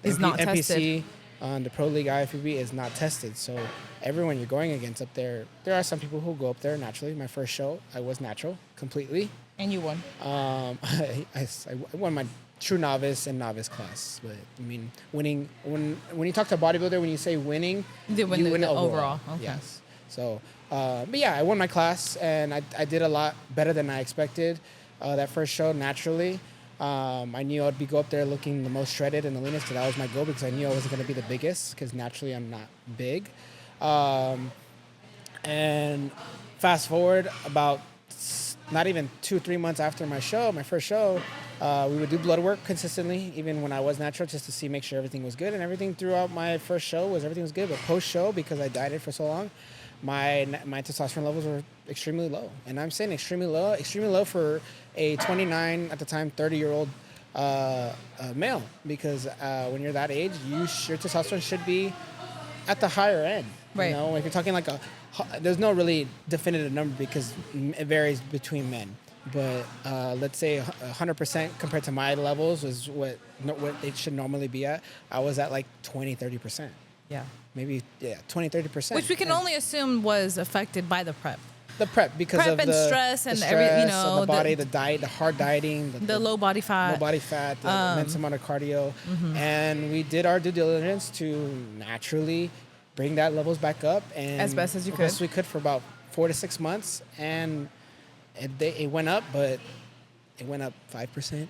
Is not tested. The Pro League IFBB is not tested. So everyone you're going against up there are some people who go up there naturally. My first show, I was natural completely. And you won. I won my true novice and novice class. But I mean, winning when you talk to a bodybuilder, when you say winning, You win the overall. Okay. Yes. So, but yeah, I won my class and I did a lot better than I expected. That first show naturally. I knew I'd go up there looking the most shredded and the leanest, because that was my goal, because I knew I wasn't going to be the biggest, because naturally I'm not big. And fast forward about not even 2-3 months after my first show, we would do blood work consistently, even when I was natural, just to make sure everything was good. And everything throughout my first show everything was good. But post show, because I dieted for so long, my testosterone levels were extremely low. And I'm saying extremely low for a 29 at the time 30-year-old male, because when you're that age, your testosterone should be at the higher end. Right. If you're talking there's no really definitive number, because it varies between men. But let's say 100% compared to my levels is what they should normally be at. I was at like 20-30%. Yeah. Maybe 20-30%. Which we can only assume was affected by the prep. The prep because Prep of and the stress the and stress the the body, the diet, the hard dieting, the low body fat. low body fat, the immense amount of cardio, and we did our due diligence to naturally bring that levels back up and As best as you as best could. we could for about 4 to 6 months, and it went up, but it went up 5%,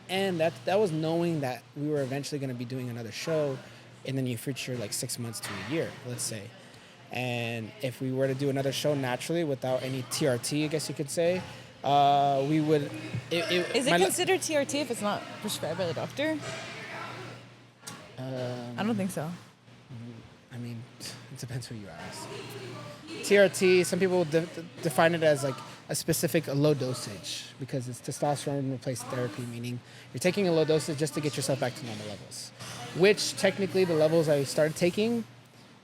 and that was knowing that we were eventually going to be doing another show in the near future, like 6 months to a year, let's say. And if we were to do another show naturally without any TRT, I guess you could say, we would. Is it considered TRT if it's not prescribed by the doctor? I don't think so. I mean, it depends who you ask. TRT, some people define it as like a specific low dosage because it's testosterone replaced therapy, meaning you're taking a low dosage just to get yourself back to normal levels. Which technically the levels I started taking,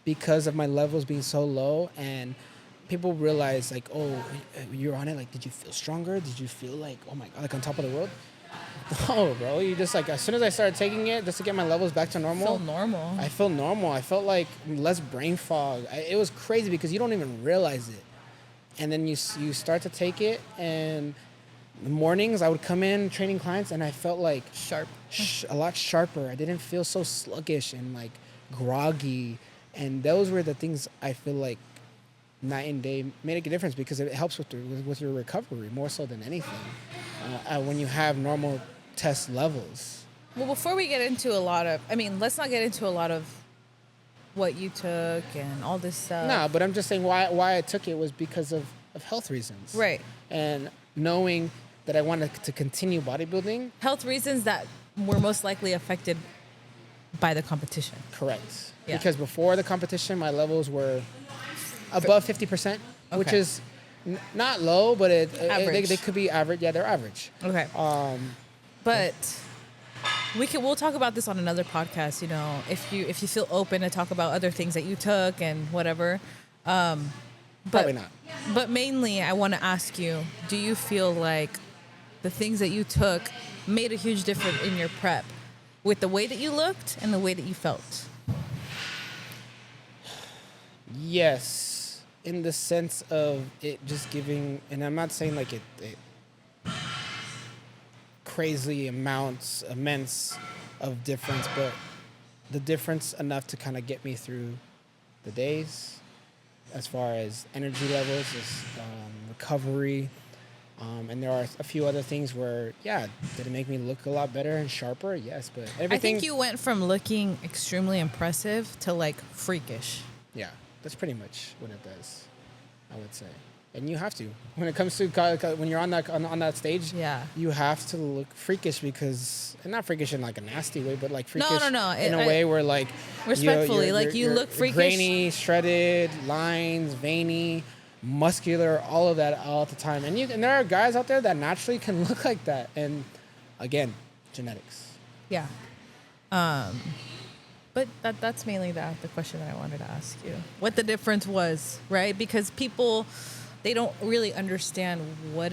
because of my levels being so low, and people realize like, oh, you're on it. Like, did you feel stronger? Did you feel like, oh my God, like on top of the world? No, bro. You just like, as soon as I started taking it, just to get my levels back to normal. Feel normal. I feel normal. I felt like less brain fog. It was crazy because you don't even realize it. And then you start to take it, and the mornings I would come in training clients, and I felt like Sharp. a lot sharper. I didn't feel so sluggish and like groggy. And those were the things I feel like night and day made a difference because it helps with your recovery more so than anything when you have normal test levels. Well, before we get into let's not get into a lot of what you took and all this stuff. No, but I'm just saying why I took it was because of health reasons. Right. And knowing that I wanted to continue bodybuilding. Health reasons that were most likely affected by the competition. Correct. Yeah. Because before the competition, my levels were above 50%, which Okay. is not low, but they could be average. Yeah, they're average. Okay. But we'll talk about this on another podcast, you know, if you feel open to talk about other things that you took and whatever. Probably not. But mainly I want to ask you, do you feel like the things that you took made a huge difference in your prep with the way that you looked and the way that you felt? Yes, in the sense of it just giving, and I'm not saying like it crazy immense of difference, but the difference enough to kind of get me through the days as far as energy levels, recovery, and there are a few other things where, yeah, did it make me look a lot better and sharper? Yes, but everything. I think you went from looking extremely impressive to like freakish. Yeah, that's pretty much what it does, I would say. And you have to. When it comes to when you're on that stage, Yeah. you have to look freakish because, and not freakish in like a nasty way, but like freakish No. in a way where like Respectfully, you you're look freakish. grainy, shredded, lines, veiny, muscular, all of that all the time. And there are guys out there that naturally can look like that. And again, genetics. Yeah. But that's mainly the question that I wanted to ask you. What the difference was, right? Because people, they don't really understand what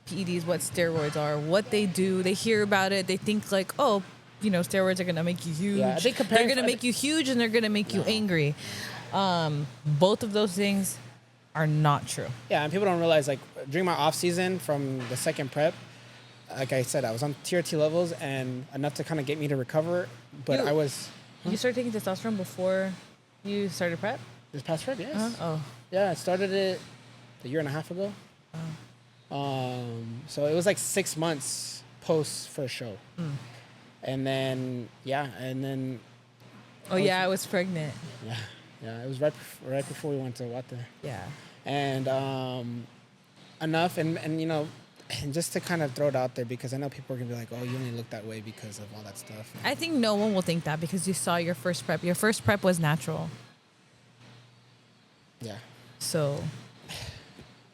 PEDs, what steroids are, what they do. They hear about it. They think like, oh, you know, steroids are going to make you huge. Yeah, they're going to make you huge and they're going to make you angry. Both of those things are not true. Yeah, and people don't realize, like, during my off season from the second prep, like I said, I was on TRT levels and enough to kind of get me to recover. But I was... You started taking testosterone before you started prep? This past prep, yes. Oh. Yeah, I started it a year and a half ago. So it was like 6 months post first show. And then, Oh, yeah, I was pregnant. Yeah, it was right before we went to Wate. Yeah. And enough, and you know, and just to kind of throw it out there, because I know people are going to be like, oh, you only look that way because of all that stuff. I think no one will think that because you saw your first prep. Your first prep was natural. Yeah. So.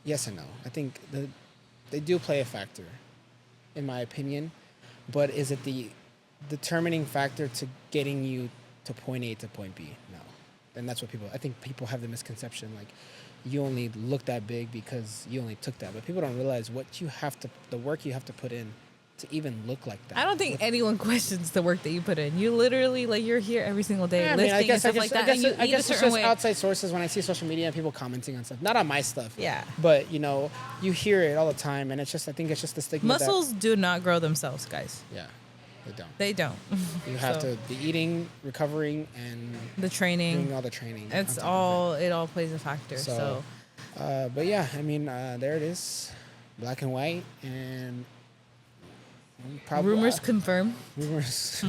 Yes and no. I think they do play a factor, in my opinion. But is it the determining factor to getting you to point A to point B? No. And that's what I think people have the misconception, like, you only look that big because you only took that. But people don't realize the work you have to put in to even look like that. I don't think anyone questions the work that you put in. You literally, like, you're here every single day lifting and stuff like that. And you I eat guess a it's certain just way. outside sources when I see social media and people commenting on stuff. Not on my stuff. Yeah. But, you know, you hear it all the time, and it's just, I think it's just the stigma. Muscles do not grow themselves, guys. Yeah, they don't. They don't. You have to be eating, recovering, and the training. doing all the training. It's all, it all plays a factor. So, but yeah, I mean, there it is. Black and white, and probably rumors confirm. Rumors.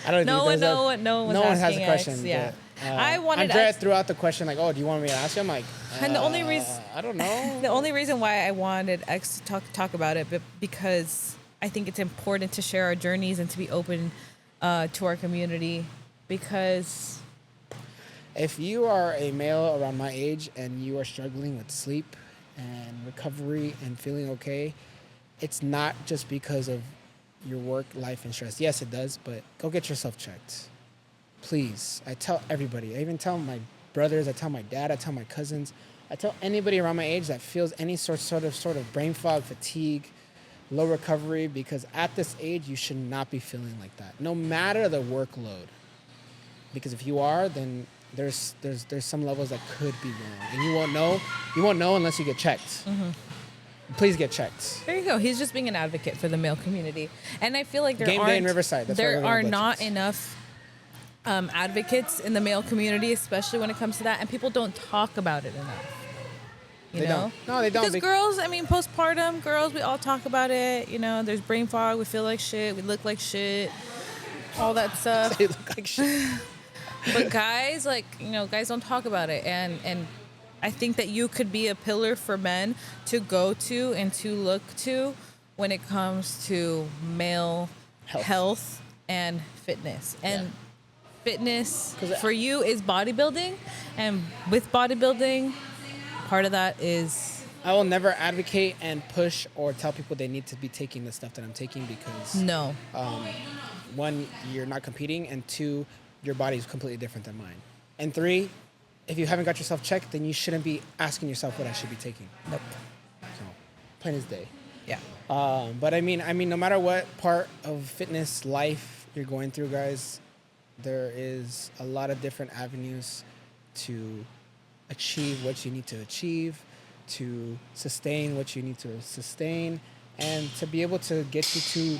I don't No think one, no one has a question. Yeah. But, I wanted Andrea threw out the question like, "Oh, do you want me to ask you?" I'm like, And the only reason I don't know. The only reason why I wanted X to talk about it, but because I think it's important to share our journeys and to be open to our community. Because if you are a male around my age and you are struggling with sleep and recovery and feeling okay, it's not just because of your work, life, and stress. Yes, it does, but go get yourself checked. Please. I tell everybody. I even tell my brothers, I tell my dad, I tell my cousins, I tell anybody around my age that feels any sort of brain fog, fatigue, low recovery, because at this age, you should not be feeling like that, no matter the workload. Because if you are, then there's some levels that could be wrong, and you won't know unless you get checked. Mm-hmm. Please get checked. there you go. He's just being an advocate for the male community, and I feel like Game day in Riverside. There are not enough advocates in the male community, especially when it comes to that, and people don't talk about it enough. You They know? don't. No, they don't. Because girls, I mean, postpartum girls, we all talk about it. You know, there's brain fog. We feel like shit. We look like shit. All that stuff. They look like shit. But guys, like, you know, guys don't talk about it. And I think that you could be a pillar for men to go to and to look to when it comes to male health and fitness. And fitness for you is bodybuilding. And with bodybuilding, part of that is... I will never advocate and push or tell people they need to be taking the stuff that I'm taking because... No. One, you're not competing, and two, your body is completely different than mine. And three, if you haven't got yourself checked, then you shouldn't be asking yourself what I should be taking. Nope. So, plain as day. Yeah. But I mean, no matter what part of fitness life you're going through, guys, there is a lot of different avenues to achieve what you need to achieve, to sustain what you need to sustain, and to be able to get you to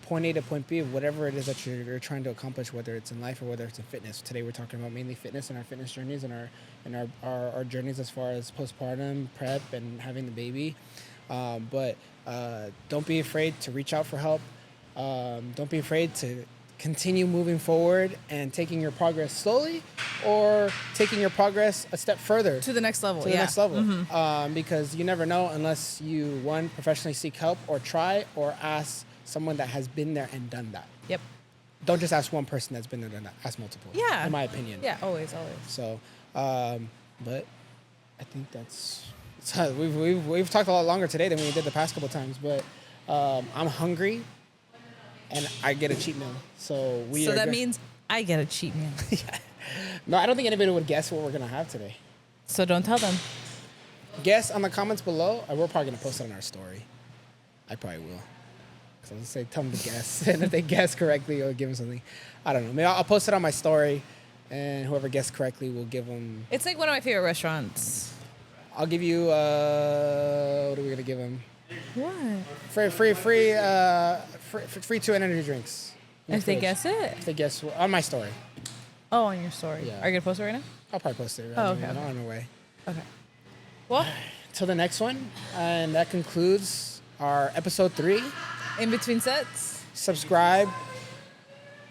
point A to point B of whatever it is that you're trying to accomplish, whether it's in life or whether it's in fitness. Today we're talking about mainly fitness and our fitness journeys and our journeys as far as postpartum, prep, and having the baby. But don't be afraid to reach out for help. Don't be afraid to continue moving forward and taking your progress slowly or taking your progress a step further. To the next level. To the next level. Mm-hmm. Because you never know unless you, one, professionally seek help or try or ask someone that has been there and done that. Yep. Don't just ask one person that's been there and done that. Ask multiple. Yeah. In my opinion. Yeah, always. So, but I think we've talked a lot longer today than we did the past couple times. But I'm hungry, and I get a cheat meal. So that means I get a cheat meal. Yeah. No, I don't think anybody would guess what we're gonna have today. So don't tell them. Guess on the comments below. We're probably gonna post it on our story. I probably will. So I'll say, tell them to guess. And if they guess correctly, I'll give them something. I don't know. Maybe I'll post it on my story, and whoever guessed correctly will give them. It's like one of my favorite restaurants. I'll give you, what are we going to give them? What? Free 2 energy drinks. If they guess it? If they guess, on my story. Oh, on your story. Yeah. Are you going to post it right now? I'll probably post it. Oh, okay. On my way. Okay. Well. Till the next one. And that concludes our episode 3. In between sets. Subscribe,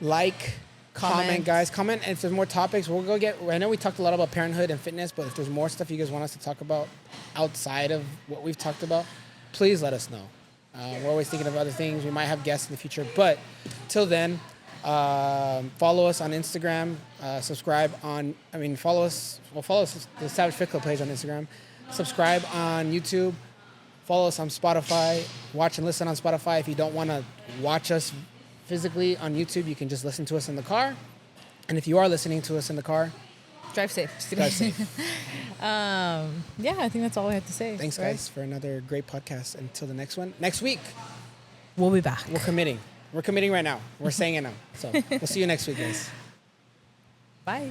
like, comment, guys. Comment, and if there's more topics, we'll go get. I know we talked a lot about parenthood and fitness, but if there's more stuff you guys want us to talk about outside of what we've talked about, please let us know. We're always thinking of other things. We might have guests in the future, but till then, follow us on Instagram. Follow us. Well, follow us the Savage Fit Club page on Instagram. Subscribe on YouTube. Follow us on Spotify. Watch and listen on Spotify. If you don't want to watch us physically on YouTube, you can just listen to us in the car. And if you are listening to us in the car, drive safe. Drive safe. Yeah, I think that's all I have to say. Thanks, guys, for another great podcast. Until the next one. Next week, We'll be back. We're committing. We're committing right now. We're saying it now. So we'll see you next week, guys.